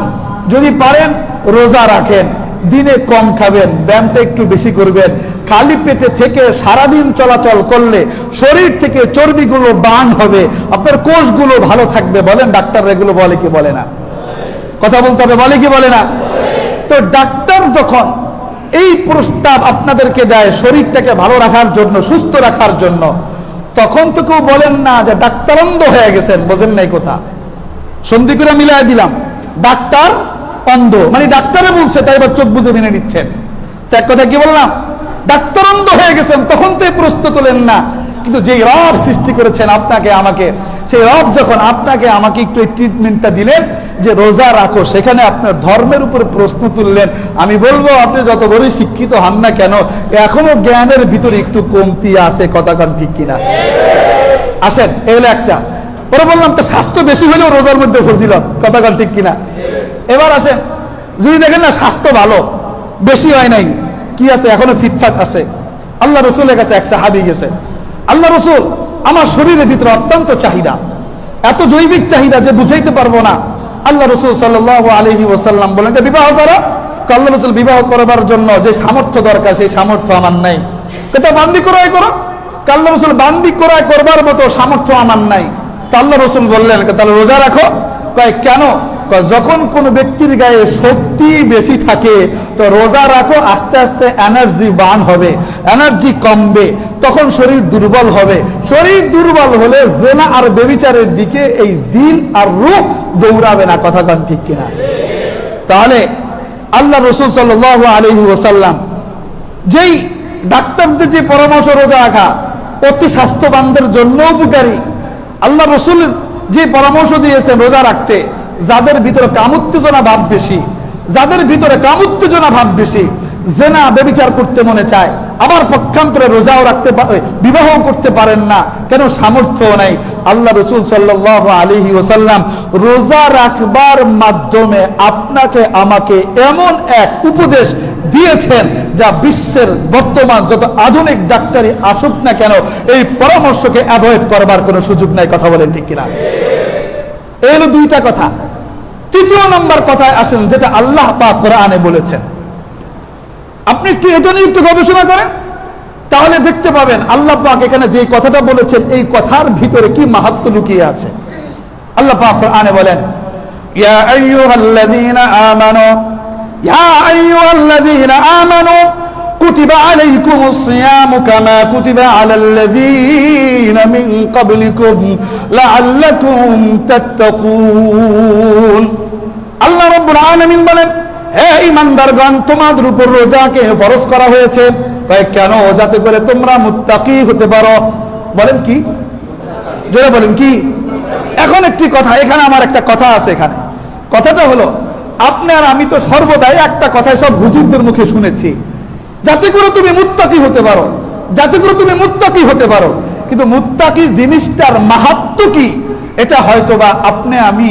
যদি পারেন রোজা রাখেন, দিনে কম খাবেন, ব্যায়ামটা একটু বেশি করবেন। খালি পেটে থেকে সারাদিন চলাচল করলে শরীর থেকে চর্বিগুলো বার্ন হবে, আপনার কোষগুলো ভালো থাকবে। বলেন ডাক্তার এগুলো বলে কি বলে না? কথা বলতে হবে, বলে কি বলে না? তো ডাক্তার যখন এই প্রস্তাব আপনাদেরকে দেয় শরীরটাকে ভালো রাখার জন্য, সুস্থ রাখার জন্য, তখন তো কেউ বলেন না যে ডাক্তার অন্ধ হয়ে গেছেন। বোঝেন নাই কথা? সন্ধি করে মিলাই দিলাম, ডাক্তার অন্ধ মানে ডাক্তারে বলছে তাই এবার চোখ বুঝে মেনে নিচ্ছেন। তো এক কথা কি বললাম, ডাক্তার অন্ধ হয়ে গেছেন, তখন তো এই প্রশ্ন তোলেন না। কিন্তু যে রব সৃষ্টি করেছেন আপনাকে আমাকে, সেই রব যখন আপনাকে আমাকে একটু এই ট্রিটমেন্টটা দিলেন যে রোজা রাখো, সেখানে আপনার ধর্মের উপরে প্রশ্ন তুললেন। আমি বলবো আপনি যত বড়ই শিক্ষিত হন না কেন, এখনো জ্ঞানের ভিতরে একটু কমতি আছে। কথা কান ঠিক কিনা? আসেন এগুলো একটা। পরে বললাম তো স্বাস্থ্য বেশি হলেও রোজার মধ্যে ফজিলত। কথা কান ঠিক কিনা? এবার আসেন, যদি দেখেন না স্বাস্থ্য ভালো, বেশি হয় নাই, কি আছে এখনো ফিটফাট আছে। আল্লাহ রসুলের কাছে এক সাহাবী গেছে, আল্লাহ রসুল আমার শরীরের ভিতরে অত্যন্ত চাহিদা, এত জৈবিক চাহিদা যে বুঝাইতে পারবো না। আল্লাহ রসুল সাল্লাল্লাহু আলাইহি ওয়াসাল্লাম বলেন বিবাহ করো। আল্লাহ রসুল বিবাহ করবার জন্য যে সামর্থ্য দরকার সেই সামর্থ্য আমার নাই। তা বান্দি ক্রয় করো। আল্লাহ রসুল বান্দি ক্রয় করবার মতো সামর্থ্য আমার নাই। তা আল্লাহ রসুল বললেন তাহলে রোজা রাখো। কয় কেন? যখন কোন ব্যক্তির গায়ে শক্তি বেশি থাকে তো রোজা রাখো, আস্তে আস্তে এনার্জি বার্ন হবে, এনার্জি কমবে, তখন শরীর দুর্বল হবে। শরীর দুর্বল হলে জেনা আর ব্যভিচারের দিকে এই দিল আর রূহ দৌড়াবে না। কথা কান ঠিক কিনা? তাহলে আল্লাহ রসুল সাল্লাল্লাহু আলাইহি ওয়াসাল্লাম যেই ডাক্তারদের যে পরামর্শ রোজা রাখা অতি স্বাস্থ্যবানদের জন্য উপকারী, আল্লাহ রসুল যে পরামর্শ দিয়েছেন রোজা রাখতে, যাদের ভিতরে কামোত্তেজনা ভাব বেশি, যাদের ভিতরে কামোত্তেজনা ভাব বেশি, জেনা ব্যভিচার করতে মনে চায়, আবার পক্ষান্তরে রোজাও রাখতে বিবাহ করতে পারেন না, কেন? সামর্থ্য নাই। আল্লাহ রাসূল সাল্লাল্লাহু আলাইহি ওয়াসাল্লাম রোজা রাখবার মাধ্যমে আপনাকে আমাকে এমন এক উপদেশ দিয়েছেন যা বিশ্বের বর্তমান যত আধুনিক ডাক্তারি আসুক না কেন এই পরামর্শকে অ্যাভয়েড করবার কোনো সুযোগ নাই। কথা বলেন ঠিক কিনা? এই হলো দুইটা কথা। তৃতীয় নম্বর কথায় আসেন, যেটা আল্লাহ পাক কোরআনে বলেছেন। আপনি একটু এটা নিয়ে একটু গবেষণা করেন, তাহলে দেখতে পাবেন আল্লাহ পাক এখানে যে কথাটা বলেছেন এই কথার ভিতরে কি মাহাত্ম্য লুকিয়ে আছে। আল্লাহ পাক কোরআনে বলেন, ইয়া আইয়ুহাল্লাযীনা আমানু, ইয়া আইয়ুহাল্লাযীনা আমানু কুতিবা আলাইকুমুস সিয়ামু কামা কুতিবা আলাল্লাযীনা মিন ক্বাবলিকুম লাআল্লাকুম তাত্তাকুন। আল্লাহ রাব্বুল আলামিন বলেন, হে ঈমানদারগণ, তোমাদের উপর রোজাকে ফরজ করা হয়েছে। কেন? যাতে করে তোমরা মুত্তাকি হতে পারো। বলেন কি? জোরে বলেন কি? এখন একটি কথা, এখানে আমার একটা কথা আছে। এখানে কথাটা হলো, আপনি আর আমি তো সর্বদাই একটা কথাই সব হুজুরদের মুখে শুনেছি, যাতে করে তুমি মুত্তাকি হতে পারো, যাতে করে তুমি মুত্তাকি হতে পারো। কিন্তু মুত্তাকি জিনিসটার মাহাত্ম্য কি, এটা হয়তোবা আপনি আমি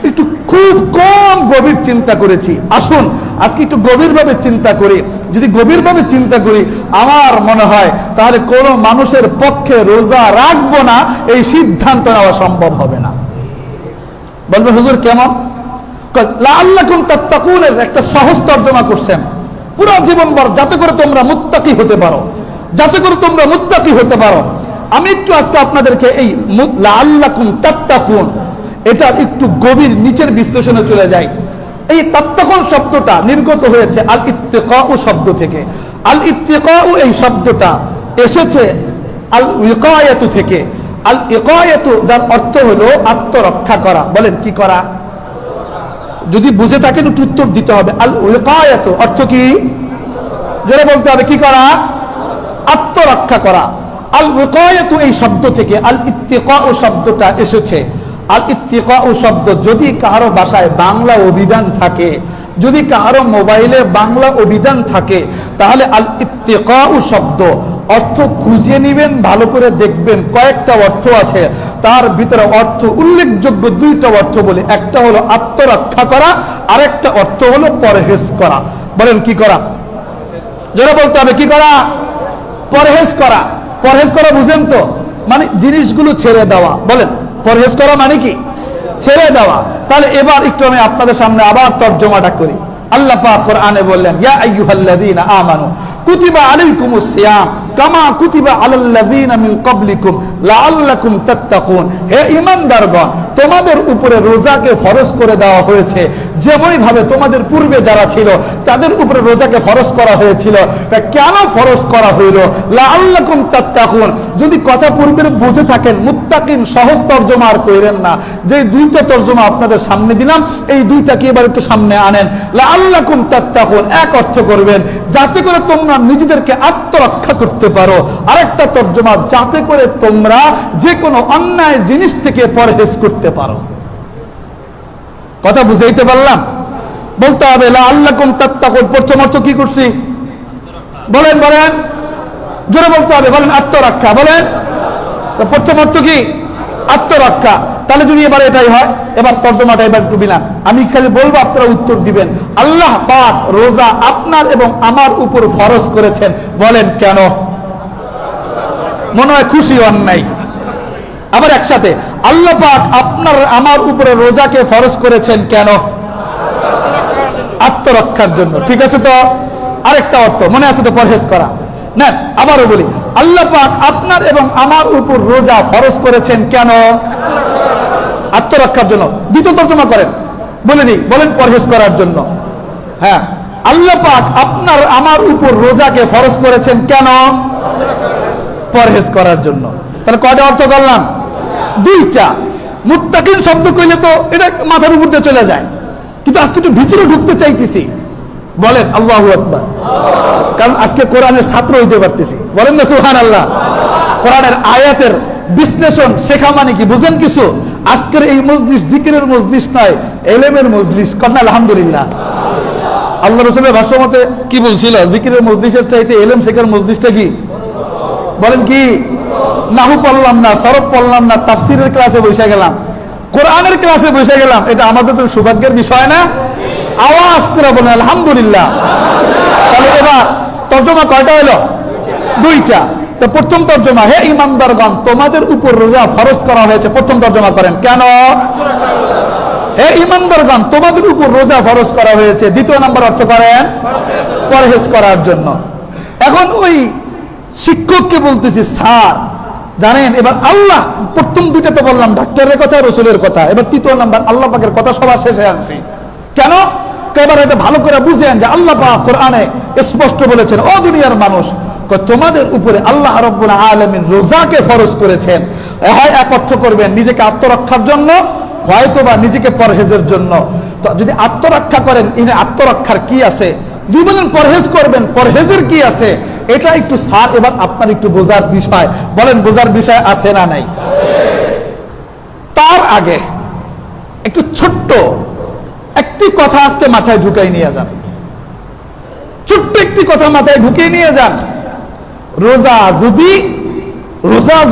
একটু খুব কম গভীর চিন্তা করেছি। আসুন আজকে একটু গভীরভাবে চিন্তা করি। যদি গভীরভাবে চিন্তা করি, আমার মনে হয় তাহলে কোনো মানুষের পক্ষে রোজা রাখবো না এই সিদ্ধান্ত নেওয়া সম্ভব হবে না। বলবেন হুজুর কেমন? লাআল্লাকুম তাত্তাকুনের একটা সহজ তর্জমা করছেন, পুরো জীবনভর যাতে করে তোমরা মুত্তাকি হতে পারো, যাতে করে তোমরা মুত্তাকি হতে পারো। আমি একটু আজকে আপনাদেরকে এই লাআল্লাকুম তাত্তাকুন এটার একটু গভীর নিচের বিশ্লেষণে চলে যাই। এই তাত্তাকুন শব্দটা নির্গত হয়েছে আল ইত্তিকাউ শব্দ থেকে। আল ইত্তিকাউ এই শব্দটা এসেছে আল উইকায়াতু থেকে। আল ইকায়াতু যার অর্থ হলো আত্মরক্ষা করা। বলেন কি করা? যদি বুঝে থাকেন একটু উত্তর দিতে হবে। আল উইকায়াতু অর্থ কি? জোরে বলতে হবে, কি করা? আত্মরক্ষা করা। আল উইকায়াতু এই শব্দ থেকে আল ইত্তিকাউ শব্দটা এসেছে। আল ইত্তিকাউ শব্দ যদি কারো ভাষায় বাংলা অভিধান থাকে, যদি কারো মোবাইলে বাংলা অভিধান থাকে, তাহলে আল ইত্তিকাউ শব্দ অর্থ খুঁজে নিবেন, ভালো করে দেখবেন, কয়েকটা অর্থ আছে। তার ভিতরে অর্থ উল্লেখযোগ্য দুইটা অর্থ বলে, একটা হলো আত্মরক্ষা করা, আরেকটা অর্থ হলো পরহেজ করা। বলেন কি করা? যারা বলতে হবে কি করা? পরহেজ করা। পরহেজ করা বুঝেন তো? মানে জিনিসগুলো ছেড়ে দেওয়া। বলেন পরহেজ করা মানে কি? ছেড়ে দেওয়া। তাহলে এবার একটু আমি আপনাদের সামনে আবার তর্জমাটা করি। আল্লাহ পাক কোরআনে বললেন, ইয়া আইয়ুহাল্লাযীনা আমানু কুতিবা আলাইকুমুস সিয়াম কামা কুতিবা আলাল্লাযীনা মিন ক্বাবলিকুম লাআল্লাকুম তাত্তাকুন। হে ঈমানদারগণ, তোমাদের উপরে রোজাকে ফরজ করে দেওয়া হয়েছে যেমনই ভাবে তোমাদের পূর্বে যারা ছিল তাদের উপরে রোজাকে ফরজ করা হয়েছিল। কেন ফরজ করা হইল? লাআল্লাকুম তাত্তাকুন। যদি কথা পূর্বের বুঝে থাকেন, মুত্তাকিন সহজ তর্জমা আর কইরেন না। যে দুইটা তর্জমা আপনাদের সামনে দিলাম, এই দুইটাকে এবার একটু সামনে আনেন। লাআল্লাকুম তাত্তাকুন এক অর্থ করবেন যাতে করে তোমরা নিজেদেরকে আত্মরক্ষা করতে পারো। আরেকটা তর্জমা, যাতে করে তোমরা যে কোনো অন্যায় জিনিস থেকে পরহেজ করতে পারো। কথা বুঝাইতে পারলাম? বলতে হবে লাআল্লাকুম তাত্তাকুন। প্রথম অর্থ কি করছি? বলেন বলেন, জোরে বলতে হবে। বলেন আত্মরক্ষা। বলেন প্রথম অর্থ কি? আত্মরক্ষা। তাহলে যদি এবার এটাই হয়, এবার তর্জমাটা এবার একটু বিলান, আমি খালি বলবো আপনারা উত্তর দিবেন। আল্লাহ পাক রোজা আপনার এবং আমার উপর ফরজ করেছেন। বলেন কেন? মনে হয় খুশি হন নাই। আবার একসাথে, আল্লাহ পাক আপনার আমার উপরে রোজাকে ফরজ করেছেন কেন? আত্মরক্ষার জন্য। ঠিক আছে তো? আরেকটা অর্থ মনে আছে তো? পরহেজ করা। না, আবারও বলি, আল্লাহ পাক আপনার এবং আমার উপর রোজা ফরজ করেছেন কেন? আত্মরক্ষার জন্য। দ্বিতীয় তর্জমা করেন, বলে দিই, বলেন পরহেজ করার জন্য। হ্যাঁ, আল্লাহ পাক আপনার আমার উপর রোজাকে ফরজ করেছেন কেন? পরহেজ করার জন্য। তাহলে কয়টা অর্থ করলাম? দুইটা। মুত্তাকিন শব্দ কইলে তো এটা মাথার উপর দিয়ে চলে যায়, কিন্তু আজকে একটু ভিতরে ঢুকতে চাইতেছি। বলেন আল্লাহু আকবার। কারণ আজকে কোরআনের ছাত্র হইতে পারতেছি। বলেন না সুবহানাল্লাহ। কোরআনের আয়াতের বিশ্লেষণ শেখা মানে কি বুঝেন কিছু? আজকের এই মজলিস জিকিরের মজলিস নয়, ইলমের মজলিস। কন্যা আলহামদুলিল্লাহ। আল্লাহ রাসূলের ভাষ্য মতে কি বলছিল? জিকিরের মজলিসের চাইতে ইলম শেখার মজলিসটা কি? বলেন কি? নাহু পড়লাম না, সরফ পড়লাম না, তাফসীরের ক্লাসে বসে গেলাম, কোরআনের ক্লাসে বসে গেলাম, এটা আমাদের তো সৌভাগ্যের বিষয় না? আওয়াজ করে বলেন আলহামদুলিল্লাহ। তাহলে এবার তর্জমা কয়টা হলো? দুইটা। তো প্রথম তর্জমা, হে ঈমানদারগণ, তোমাদের উপর রোজা ফরজ করা হয়েছে। প্রথম তর্জমা করেন, কেন? হে ঈমানদারগণ, তোমাদের উপর রোজা ফরজ করা হয়েছে। দ্বিতীয় নাম্বার অর্থ করেন পরহেজ করার জন্য। এখন ওই শিক্ষককে বলতেছি, স্যার জানেন, এবার আল্লাহ, প্রথম দুইটা তো বললাম ডাক্তারের কথা, রসুলের কথা, এবার তৃতীয় নাম্বার আল্লাহ পাকের কথা সবার শেষে আনছি। কেন? এবার এটা ভালো করে বুঝেন যে আল্লাহ পাক কোরআনে স্পষ্ট বলেছেন, ও দুনিয়ার মানুষ, তোমাদের উপরে আল্লাহ রাব্বুল আলামিন রোজাকে ফরজ করেছেন। হয় এক অর্থ করবেন নিজেকে আত্মরক্ষার জন্য, হয়তো বা নিজেকে পরহেজের জন্য। তো যদি আত্মরক্ষা করেন, এখানে আত্মরক্ষার কি আছে? দুই বলেন পরহেজ করবেন, পরহেজের কি আছে? এটা একটু স্যার এবার আপনার একটু বোঝার বিষয়। বলেন বোঝার বিষয় আছে না নাই? তার আগে একটু ছোট্ট একটি কথা আজকে মাথায় ঢুকাই নিয়ে যান, ছোট্ট একটি কথা মাথায় ঢুকিয়ে নিয়ে যান। রোজা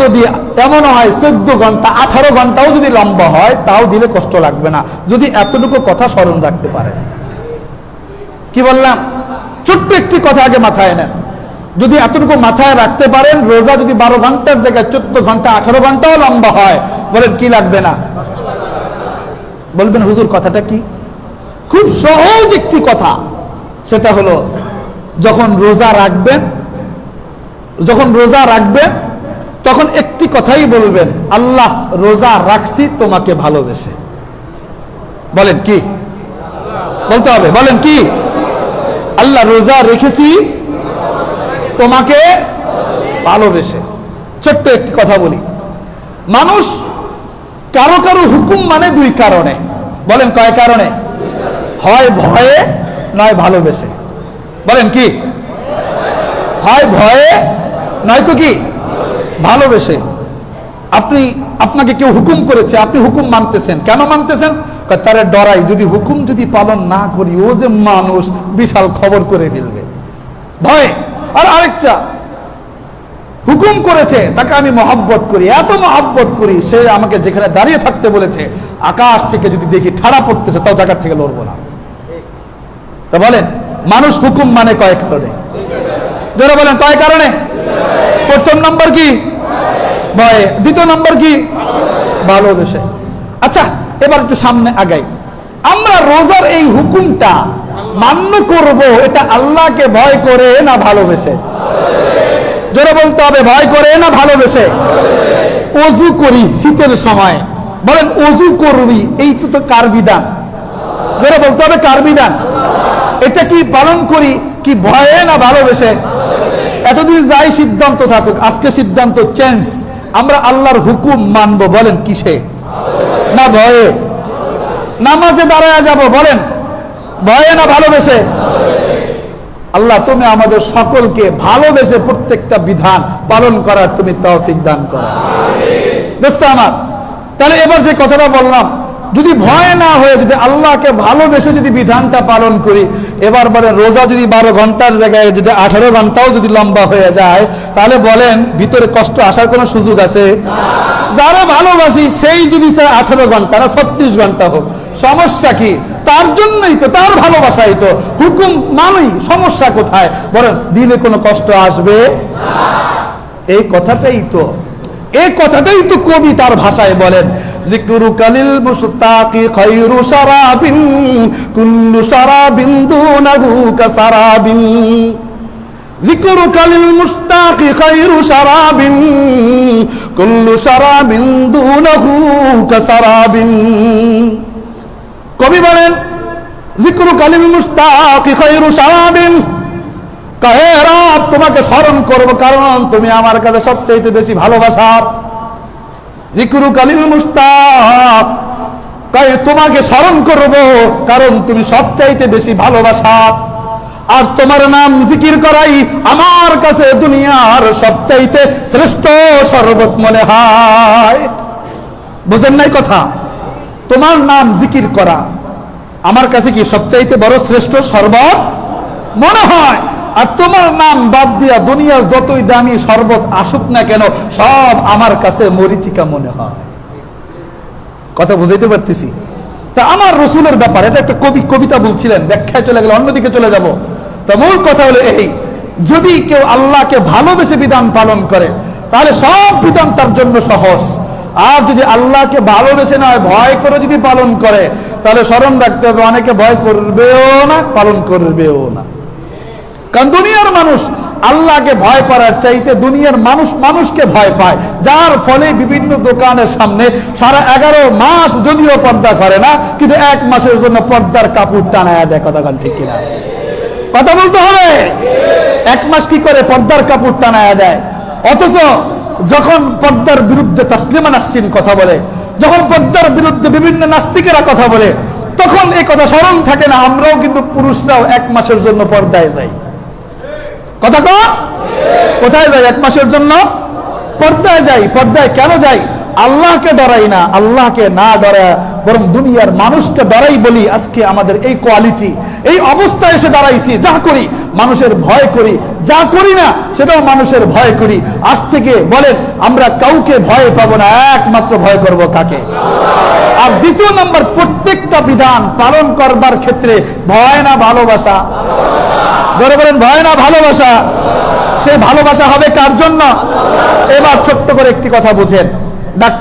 যদি এমন হয় 14 ঘন্টা 18 ঘন্টাও যদি লম্বা হয়, তাও দিলে কষ্ট লাগবে না, যদি এতটুকু কথা স্মরণ রাখতে পারেন। কি বললাম? ছোট্ট একটি কথা আগে মাথায় নেন। যদি এতটুকু মাথায় রাখতে পারেন, রোজা যদি 12 ঘন্টার জায়গায় 14 ঘন্টা 18 ঘন্টাও লম্বা হয়, বলেন কি লাগবে না? বলবেন হুজুর কথাটা কি? খুব সহজ একটি কথা, সেটা হলো যখন রোজা রাখবেন তখন একটি কথাই বলবেন, আল্লাহ রোজা রাখছি তোমাকে ভালোবেসে। বলেন কি? বলতে হবে, বলেন কি? আল্লাহ রোজা রেখেছি তোমাকে ভালোবেসে। ছোট্ট একটি কথা বলি, মানুষ কারো কারো হুকুম মানে দুই কারণে। বলেন কয় কারণে? হয় ভয়ে, নয় ভালোবেসে। বলেন কি? হয় ভয়ে, নয়তো কি ভালোবেসে। আপনাকে কেউ হুকুম করেছে, আপনি হুকুম মানতেছেন। কেন মানতেছেন? তারে ডরাই, যদি হুকুম যদি পালন না করি, ও যে মানুষ বিশাল খবর করে ফেলবে, ভয়। আর আরেকটা, হুকুম করেছে, তাকে আমি মহব্বত করি, এত মহব্বত করি, সে আমাকে যেখানে দাঁড়িয়ে থাকতে বলেছে, আকাশ থেকে যদি দেখি ঠাড়া পড়তেছে, তাও জায়গা থেকে লড়বো না। তো বলেন মানুষ হুকুম মানে কয় কারণে? যারা বলেন কয় কারণে? প্রথম নম্বর কি? ভয়ে। দ্বিতীয় নম্বর কি? ভালোবেসে। আচ্ছা, এবার একটু সামনে আগাই। আমরা রোজার এই হুকুমটা মান্য করব, এটা আল্লাহকে ভয় করে না ভালোবেসে? যারা বলতে হবে ভয় করে না ভালোবেসে? ওযু করি শীতের সময়, বলেন ওযু করবি, এই তো কার বিধান? যারা বলতে হবে কার বিধান? এটা কি পালন করি কি ভয়ে না ভালোবেসে? এতদিন যাই সিদ্ধান্ত থাকুক, আজকে সিদ্ধান্ত চেঞ্জ, আমরা আল্লাহর হুকুম মানব। বলেন কিসে? না ভয়ে? নামাজে দাঁড়ায় যাব, বলেন ভয়ে না ভালোবেসে? আল্লাহ তুমি আমাদের সকলকে ভালোবেসে প্রত্যেকটা বিধান পালন করার তুমি তৌফিক দান করো। দোস্ত আমার, তাহলে এবার যে কথাটা বললাম, যদি ভয় না হয়ে যদি আল্লাহকে ভালোবেসে যদি বিধানটা পালন করি, এবার বলেন রোজা যদি 12 ঘন্টার জায়গায় যদি 18 ঘন্টাও যদি লম্বা হয়ে যায়, তাহলে বলেন ভিতরে কষ্ট আসার কোনো সুযোগ আছে? যারা ভালোবাসি সেই যদি 18 ঘন্টা না 36 ঘন্টা হোক, সমস্যা কি? তার জন্যই তো, তার ভালোবাসাই তো, হুকুম মানই, সমস্যা কোথায়? বলেন দিলে কোনো কষ্ট আসবে? এই কথাটাই তো কবি তার ভাষায় বলেন, যিকরু কালিল মুশতাকি খায়রু শারাবিন কুল্লু শারাবিন দুনাহু কাসারাবিন। যিকরু কালিল মুশতাকি খায়রু শারাবিন কুল্লু শারাবিন দুনাহু কাসারাবিন। কবি বলেন যিকরু কালিল মুশতাকি খায়রু শারাবিন, হে রব তোমাকে স্মরণ করব কারণ তুমি আমার কাছে সবচেয়ে বেশি ভালোবাসার। যিকরু কালিল মুশতাক, তোমাকে স্মরণ করব কারণ তুমি সবচাইতে বেশি ভালোবাসার। আর তোমার নাম জিকির করাই আমার কাছে দুনিয়ার সবচাইতে শ্রেষ্ঠ শরবত মনে হয়। বুঝেন নাই কথা? তোমার নাম জিকির করা আমার কাছে কি সবচাইতে বড় শ্রেষ্ঠ শরবত মনে হয়। আর তোমার নাম বাদ দিয়া দুনিয়ার যতই দামি শরবত আসুক না কেন সব আমার কাছে মরিচিকা মনে হয়। কথা বুঝাইতে পারতেছি? তা আমার রসুলের ব্যাপার, এটা একটা কবিতা বলছিলেন, ব্যাখ্যায় চলে গেলে অন্যদিকে চলে যাব। তা মূল কথা হলো এই, যদি কেউ আল্লাহকে ভালোবেসে বিধান পালন করে তাহলে সব বিধান তার জন্য সহজ। আর যদি আল্লাহকে ভালোবেসে নয় ভয় করে যদি পালন করে তাহলে স্মরণ রাখতে হবে অনেকে ভয় করবেও না, পালন করবেও না। কারণ দুনিয়ার মানুষ আল্লাহকে ভয় করার চাইতে দুনিয়ার মানুষ মানুষকে ভয় পায়, যার ফলে বিভিন্ন দোকানের সামনে সারা 11 মাস যদিও পর্দা করে না, কিন্তু 1 মাসের জন্য পর্দার কাপড় টানায় দেয়। কথা ঠিক কিনা? কথা বলতে হবে। 1 মাস কি করে পর্দার কাপড় টানায় দেয়, অথচ যখন পর্দার বিরুদ্ধে তাসলিমা নাসরিন কথা বলে, যখন পর্দার বিরুদ্ধে বিভিন্ন নাস্তিকেরা কথা বলে, তখন এই কথা স্মরণ থাকে না আমরাও কিন্তু পুরুষরাও 1 মাসের জন্য পর্দায় যাই। কথা কোথায় যাই? 1 মাসের জন্য পর্দায় যাই। পর্দায় কেন যাই? আল্লাহকে ডরাই না, আল্লাহকে না ডরায় বরং দুনিয়ার মানুষকে ডরাই বলি আজকে আমাদের এই কোয়ালিটি, এই অবস্থায় এসে দাঁড়াইছি। যা করি মানুষের ভয় করি, যা করি না সেটাও মানুষের ভয় করি। আজ থেকে বলেন আমরা কাউকে ভয় পাবো না, একমাত্র ভয় করব কাকে? আর দ্বিতীয় নম্বর, প্রত্যেকটা বিধান পালন করবার ক্ষেত্রে ভয় না ভালোবাসা? জোরে বলেন, ভয় না ভালোবাসা? সেই ভালোবাসা হবে কার জন্য? এবার ছোট্ট করে একটি কথা বুঝেন।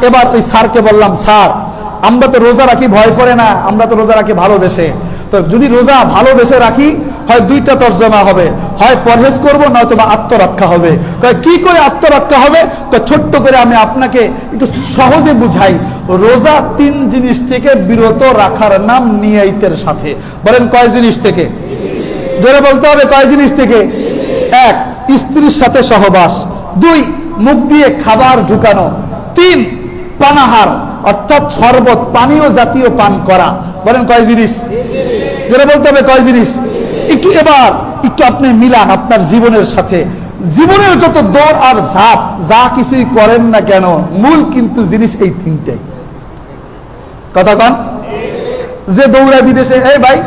এবার ওই স্যারকে বললাম, স্যার আমরা তো রোজা রাখি ভয় করে না, আমরা তো রোজা রাখি ভালোবেসে। তো যদি রোজা ভালোবেসে রাখি হয় 2টা তর্জমা হবে, হয় পরহেজ করবো নয়তো বা আত্মরক্ষা হবে। কি করে আত্মরক্ষা হবে? তো ছোট্ট করে আমি আপনাকে একটু সহজে বুঝাই। রোজা 3 জিনিস থেকে বিরত রাখার নাম নিয়াইতের সাথে। বলেন কয় জিনিস থেকে? জোরে বলতে হবে, কয় জিনিস থেকে? 1, স্ত্রীর সাথে সহবাস। 2, মুখ দিয়ে খাবার ঢুকানো। 3, পানাহার অর্থাৎ শরবত পানীয় জাতীয় পান করা। বলেন কয় জিনিস? জোরে বলতে হবে, কয় জিনিস? এবার একটু আপনি মিলান আপনার জীবনের সাথে। জীবনের যত দৌড় আর ঝাঁপ যা কিছুই করেন না কেন, মূল কিন্তু জিনিস এই 3টাই। কথা কন? যে দৌড়ায় বিদেশে, এই ভাই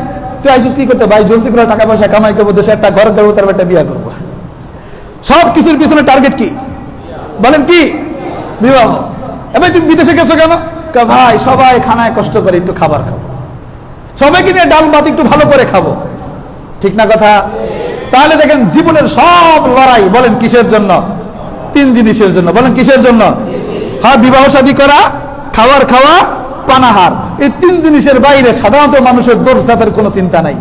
তুই আইসিস কি করতে? ভাই জলদি করে টাকা পয়সা কামাই করবো, দেশে একটা ঘর করবো, তারপর একটা বিয়ে করবো। সব কিছুর পিছনে টার্গেট কি? বলেন কি? বিবাহ। এবার তুমি বিদেশে গেছো কেন? ভাই সবাই খানায় কষ্ট করে একটু খাবার খাবো, সবাইকে নিয়ে ডাল ভাত একটু ভালো করে খাবো। ঠিক না কথা? তাহলে দেখেন জীবনের সব লড়াই বলেন কিসের জন্য? 3 জিনিসের জন্য। বলেন কিসের জন্য? হ্যাঁ, বিবাহ শাদী করা, খাবার খাওয়া, পানাহার। এই 3 জিনিসের বাইরে সাধারণত মানুষের দৌড়ঝাঁপের কোনো চিন্তা নাই।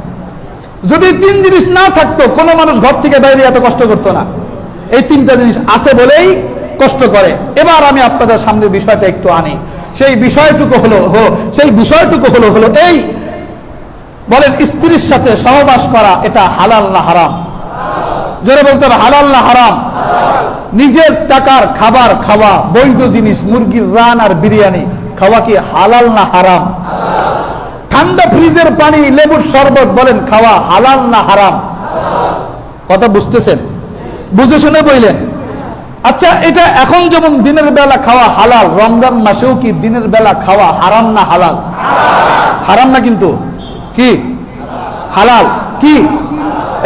যদি 3 জিনিস না থাকতো কোনো মানুষ ঘর থেকে বাইরে এত কষ্ট করতো না। এই 3টা জিনিস আছে বলেই কষ্ট করে। এবার আমি আপনাদের সামনে বিষয়টা একটু আনি। সেই বিষয়টুকু হলো এই, বলেন স্ত্রীর সাথে সহবাস করা এটা হালাল না হারাম? জোরে বলতে হবে, হালাল না হারাম? নিজের টাকার খাবার খাওয়া, বৈধ জিনিস মুরগির রান আর বিরিয়ানি খাওয়া কি হালাল না হারাম? ঠান্ডা ফ্রিজের পানি, লেবুর শরবত বলেন খাওয়া হালাল না হারাম? কথা বুঝতেছেন? বুঝে শুনে বললেন। আচ্ছা, এটা এখন যেমন দিনের বেলা খাওয়া হালাল, রমজান মাসেও কি দিনের বেলা খাওয়া হারাম না হালাল? হারাম না কিন্তু কি হালাল? কি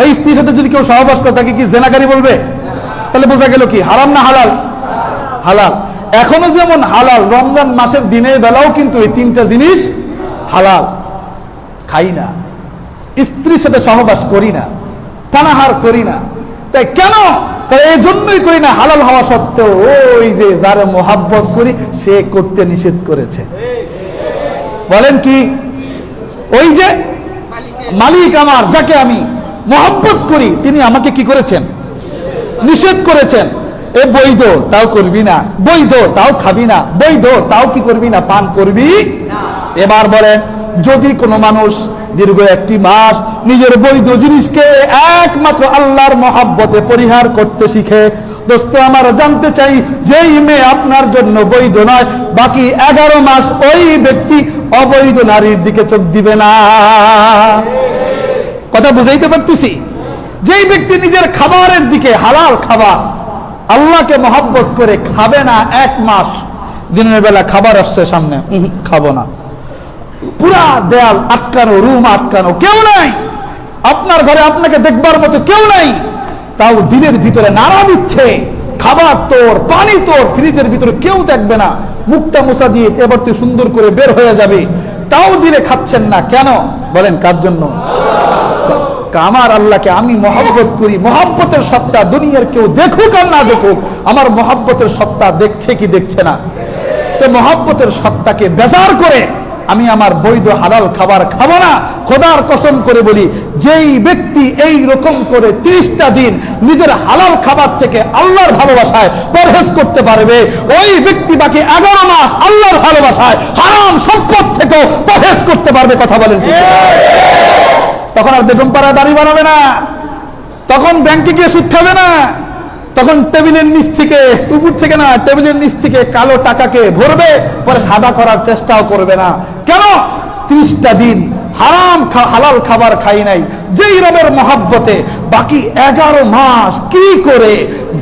এই স্ত্রীর সাথে যদি কেউ সহবাস করে তাকে কি জেনাকারী বলবে? তাহলে বোঝা গেল কি হারাম না হালাল? হালাল। এখনো যেমন হালাল, রমজান মাসের দিনের বেলাও কিন্তু এই 3টা জিনিস হালাল। খাই না, স্ত্রীর সাথে সহবাস করি না, পানাহার করি না। তাই কেন? এই জন্যই করি না, হালাল হওয়া সত্ত্বেও ওই যে যারে মোহাব্বত করি সে করতে নিষেধ করেছে। বলেন কি? ওই যে মালিক আমার, যাকে আমি মোহাব্বত করি, তিনি আমাকে কি করেছেন? নিষেধ করেছেন। এ বৈধ তাও করবি না, বৈধ তাও খাবি না, বৈধ তাও কি করবি না? পান করবি না। এবার বলেন, যদি কোনো মানুষ দীর্ঘ 1 মাস নিজের বৈধ জিনিসকে একমাত্র আল্লাহর মহব্বতে পরিহার করতে শিখে, দোস্ত আমার জানতে চাই, যেই মেয়ে আপনার জন্য বৈধ নয়, বাকি 11 মাস ওই ব্যক্তি অবৈধ নারীর দিকে চোখ দিবে না। কথা বুঝাইতে পারতেছি? যেই ব্যক্তি নিজের খাবারের দিকে, হালাল খাবার আল্লাহকে মহব্বত করে খাবে না 1 মাস, দিনের বেলা খাবার আসছে সামনে, খাবো না, পুরা দেয়াল আটকানো, রুম আটকানো, কেউ নাই, আপনার ঘরে আপনাকে দেখবার মতো কেউ নাই, তাও দিনের ভিতরে নাড়া দিচ্ছে, খাবার তোর, পানি তোর, ফ্রিজের ভিতরে কেউ দেখবে না, মুখটা মুছা দিয়ে এবার তুই সুন্দর করে বের হয়ে যাবে, তাও দিলে খাচ্ছেন না। কেন বলেন? কার জন্য? আমার আল্লাহকে আমি মহব্বত করি, মহব্বতের সত্তা দুনিয়ার কেউ দেখুক আর না দেখুক, আমার মহব্বতের সত্তা দেখছে কি দেখছে না? তো মহব্বতের সত্তাকে বেজার করে আমি আমার বৈধ হালাল খাবার খাবো না। খোদার কসম করে বলি, যেই ব্যক্তি এই রকম করে 30টা দিন নিজের হালাল খাবার থেকে আল্লাহর ভালোবাসায় পরহেজ করতে পারবে, ওই ব্যক্তি বাকি 11 মাস আল্লাহর ভালোবাসায় হারাম সম্পদ থেকেও পরহেজ করতে পারবে। কথা বলেন ঠিক? তখন আর বেগম পাড়ায় বাড়ি বানাবে না, তখন ব্যাংকে গিয়ে সুদ খাবে না, তখন টেবিলের নিচ থেকে, উপর থেকে না, টেবিলের নিচ থেকে কালো টাকাকে ভরবে, পরে সাদা করার চেষ্টাও করবে না। কেন? 30টা দিন হারাম হালাল খাবার খাই নাই, যেই রবের মহব্বতে বাকি 11 মাস কি করে,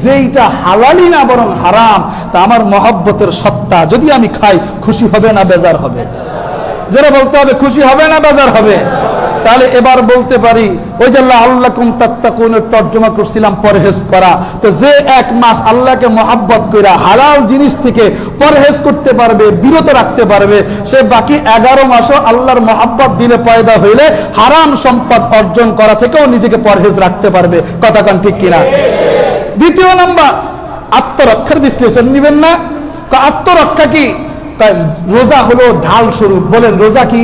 যেইটা হালালি না বরং হারাম, তা আমার মহব্বতের সত্তা যদি আমি খাই, খুশি হবে না বেজার হবে? যারা বলতে হবে খুশি হবে না বেজার হবে? তাহলে এবার বলতে পারি, ওই যে আল্লাহকুম তাত্তাকুনের তর্জমা করছিলাম পরহেজ করা, তো যে 1 মাস আল্লাহকে মহব্বত কইরা হালাল জিনিস থেকে পরহেজ করতে পারবে, বিরত রাখতে পারবে, সে বাকি 11 মাসও আল্লাহর মহব্বত দিলে পয়দা হইলে হারাম সম্পদ অর্জন করা থেকেও নিজেকে পরহেজ রাখতে পারবে। কথা কান ঠিক কিনা? দ্বিতীয় নাম্বার, আত্মরক্ষার বিশ্লেষণ নিবেন না। আত্মরক্ষা কি? রোজা হলো ঢাল স্বরূপ। বলেন রোজা কি?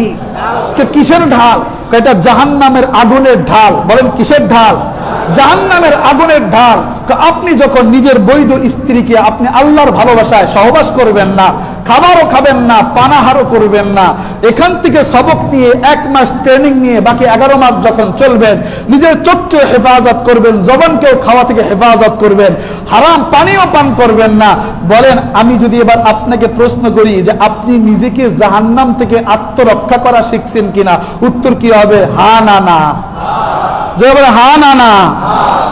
কিসের ঢাল? এটা জাহান্নামের আগুনের ঢাল। বলেন কিসের ঢাল? জাহান্নামের আগুনের ঢাল। আপনি যখন নিজের বৈধ স্ত্রীকে আপনি আল্লাহর ভালোবাসায় সহবাস করবেন না, খাবারও খাবেন না, পানাহারও করবেন না, এখান থেকে সবক নিয়ে 1 মাস ট্রেনিং নিয়ে বাকি 11 মাস যখন চলবেন, নিজের চোখকে হেফাজত করবেন, জবানকেও খাওয়া থেকে হেফাজত করবেন, হারাম পানিও পান করবেন না। বলেন, আমি যদি এবার আপনাকে প্রশ্ন করি যে আপনি নিজেকে জাহান্নাম থেকে আত্মরক্ষা করা শিখছেন কিনা, উত্তর কি হবে? হ্যাঁ না না। যে বলে হ্যাঁ না না,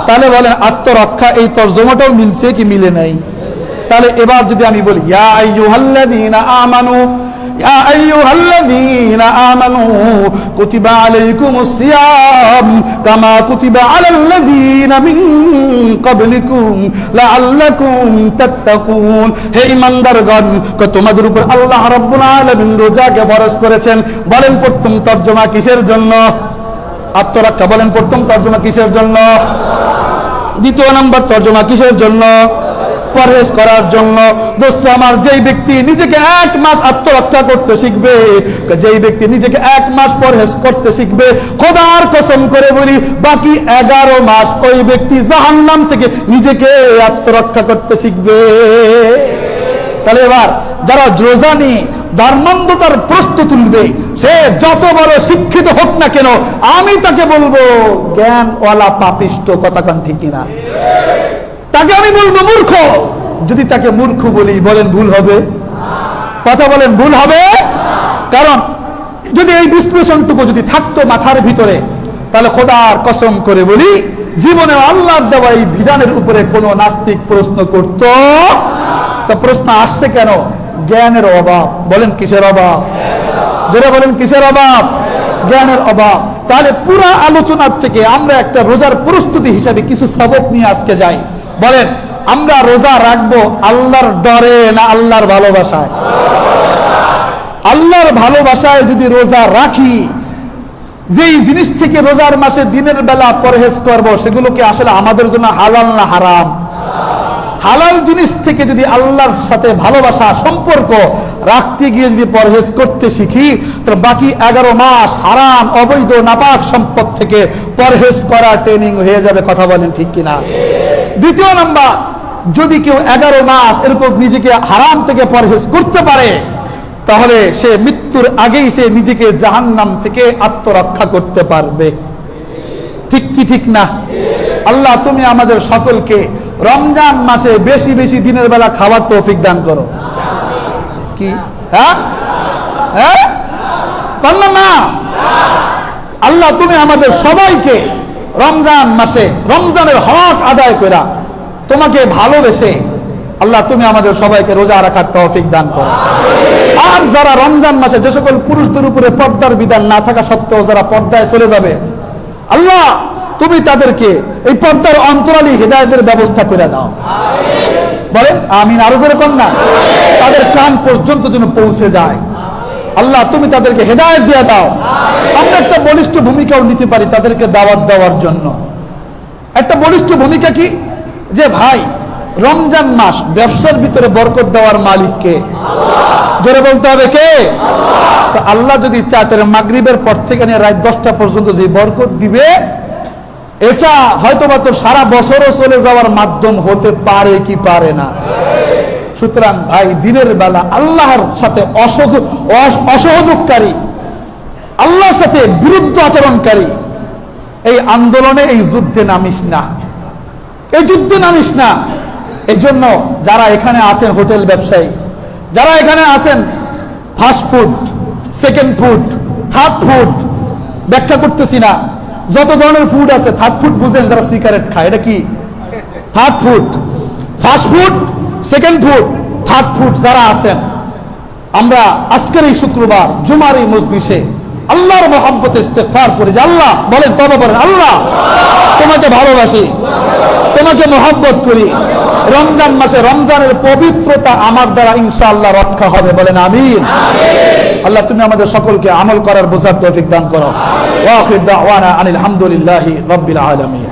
তাহলে বলেন আত্মরক্ষা এই তর্জমাটাও মিলছে কি মিলে নাই? তাহলে এবার যদি আমি বলি ইয়া আইয়ুহাল্লাযীনা আমানু, ইয়া আইয়ুহাল্লাযীনা আমানু কুতিবা আলাইকুমুস সিয়াম কামা কুতিবা আলাল্লাযীনা মিন ক্বাবলিকুম লাআল্লাকুম তাত্তাকুন। হে ঈমানদারগণ, তোমাদের উপর আল্লাহ রাব্বুল আলামিন রোজাকে ফরজ করেছেন। বলেন প্রথম তর্জমা কিসের জন্য? আত্মরক্ষা। বলেন প্রথম তর্জমা কিসের জন্য? দ্বিতীয় নম্বর তর্জমা কিসের জন্য? পরহেজ করার জন্য। দোস্ত আমার, যেই ব্যক্তি নিজেকে 1 মাস আত্মরক্ষা করতে শিখবে, যেই ব্যক্তি নিজেকে 1 মাস পরহেজ করতে শিখবে, খোদার কসম করে বলি বাকি 11 মাস ওই ব্যক্তি জাহান্নাম থেকে নিজেকে আত্মরক্ষা করতে শিখবে। তাহলে এবার যারা রোজা নিয়ে ধর্মান্ধতার প্রশ্ন তুলবে, সে যত বড় শিক্ষিত হোক না কেন, আমি তাকে বলবো জ্ঞানওয়ালা পাপিষ্ট। কথা কান ঠিক কিনা? তাকে আমি বলবো মূর্খ। যদি তাকে মূর্খ বলি, বলেন ভুল হবে? কথা বলেন ভুল হবে? কারণ যদি এই বিশ্লেষণটুকু যদি থাকতো মাথার ভিতরে, তাহলে খোদার কসম করে বলি জীবনে আল্লাহর দেওয়া এই বিধানের উপরে কোনো নাস্তিক প্রশ্ন করত। তা প্রশ্ন আসছে কেন? জ্ঞানের অভাব। বলেন কিসের অভাব? যারা বলেন কিসের অভাব? জ্ঞানের অভাব। তাহলে পুরো আলোচনার থেকে আমরা একটা রোজার প্রস্তুতি হিসাবে কিছু সবক নিয়ে আজকে যাই। বলেন, আমরা রোজা রাখবো আল্লাহর ডরে না আল্লাহর ভালোবাসায়? আল্লাহর ভালোবাসায় যদি রোজা রাখি, যেই জিনিস থেকে রোজার মাসে দিনের বেলা পরহেজ করব, সেগুলো কি আসলে আমাদের জন্য হালাল না হারাম? হালাল জিনিস থেকে যদি আল্লাহর সাথে ভালোবাসা সম্পর্ক রাখতে গিয়ে যদি পরহেজ করতে শিখি, তো বাকি 11 মাস হারাম অবৈধ নাপাক সম্পদ থেকে পরহেজ করা ট্রেনিং হয়ে যাবে। কথা বলেন ঠিক কিনা? দ্বিতীয় নাম্বার, যদি কেউ 11 মাস এরকম নিজেকে হারাম থেকে পরহেজ করতে পারে, তাহলে সে মৃত্যুর আগেই সে নিজেকে জাহান্নাম থেকে আত্মরক্ষা করতে পারবে। ঠিক কি ঠিক না? আল্লাহ তুমি আমাদের সকলকে রমজান মাসে বেশি বেশি দিনের বেলা খাবার তৌফিক দান করো। কি? হ্যাঁ হ্যাঁ বললাম না? আল্লাহ তুমি আমাদের সবাইকে রমজান মাসে রমজানের হক আদায় করা তোমাকে ভালোবেসে আল্লাহ তুমি আমাদের সবাইকে রোজা রাখার তৌফিক দান করো। আর যারা রমজান মাসে যে সকল পুরুষদের উপরে পর্দার বিধান না থাকা সত্ত্বেও যারা পর্দায় চলে যাবে, আল্লাহ তুমি তাদেরকে এই পর্দার অন্তরালী হেদায়েতের ব্যবস্থা করে দাও। বলেন আমিন, আরো জোরে কোন না। তাদের কান পর্যন্ত যেন পৌঁছে যায়। আল্লাহ তুমি তাদেরকে হেদায়েত দিয়ে দাও। আমরা একটা বলিষ্ঠ ভূমিকাও নিতে পারি তাদেরকে দাওয়াত দেওয়ার জন্য। একটা বলিষ্ঠ ভূমিকা কি, যে ভাই রমজান মাস ব্যবসার ভিতরে বরকত দেওয়ার মালিক কে? জোরে বলতে হবে কে? তো আল্লাহ যদি চায় তাহলে মাগরিবের পর থেকে নিয়ে রাত 10টা পর্যন্ত যে বরকত দিবে, এটা হয়তোবা তোর সারা বছরও চলে যাওয়ার মাধ্যম হতে পারে কি পারে না। সুতরাং ভাই দিনের বেলা আল্লাহর সাথে অসহযোগকারী, আল্লাহর সাথে বিরুদ্ধ আচরণকারী এই আন্দোলনে, এই যুদ্ধে নামিস না, এই যুদ্ধে নামিস না। এই জন্য যারা এখানে আছেন হোটেল ব্যবসায়ী, যারা এখানে আছেন fast food, second food, third food, ব্যাখ্যা করতেছি না, যত ধরনের ফুড আছে, থার্ড ফুড বুঝেন যারা সিগারেট খায়, এটা কি third food? Fast food, second food, third food যারা আছেন, আমরা আজকের এই শুক্রবার জুমার এই মজলিসে আল্লাহর মহব্বতে ইস্তেগফার করি যে আল্লাহ, বলেন তওবা করেন, আল্লাহ তোমাকে ভালোবাসি, তোমাকে মহব্বত করি। রমজান মাসে রমজানের পবিত্রতা আমার দ্বারা ইনশাআল্লাহ রক্ষা হবে, বলেন আমিন। আল্লাহ তুমি আমাদের সকলকে আমল করার বোঝার তৌফিক দান করো। ওয়া আখির দাওয়ানা আনিল হামদুলিল্লাহি রাব্বিল আলামিন।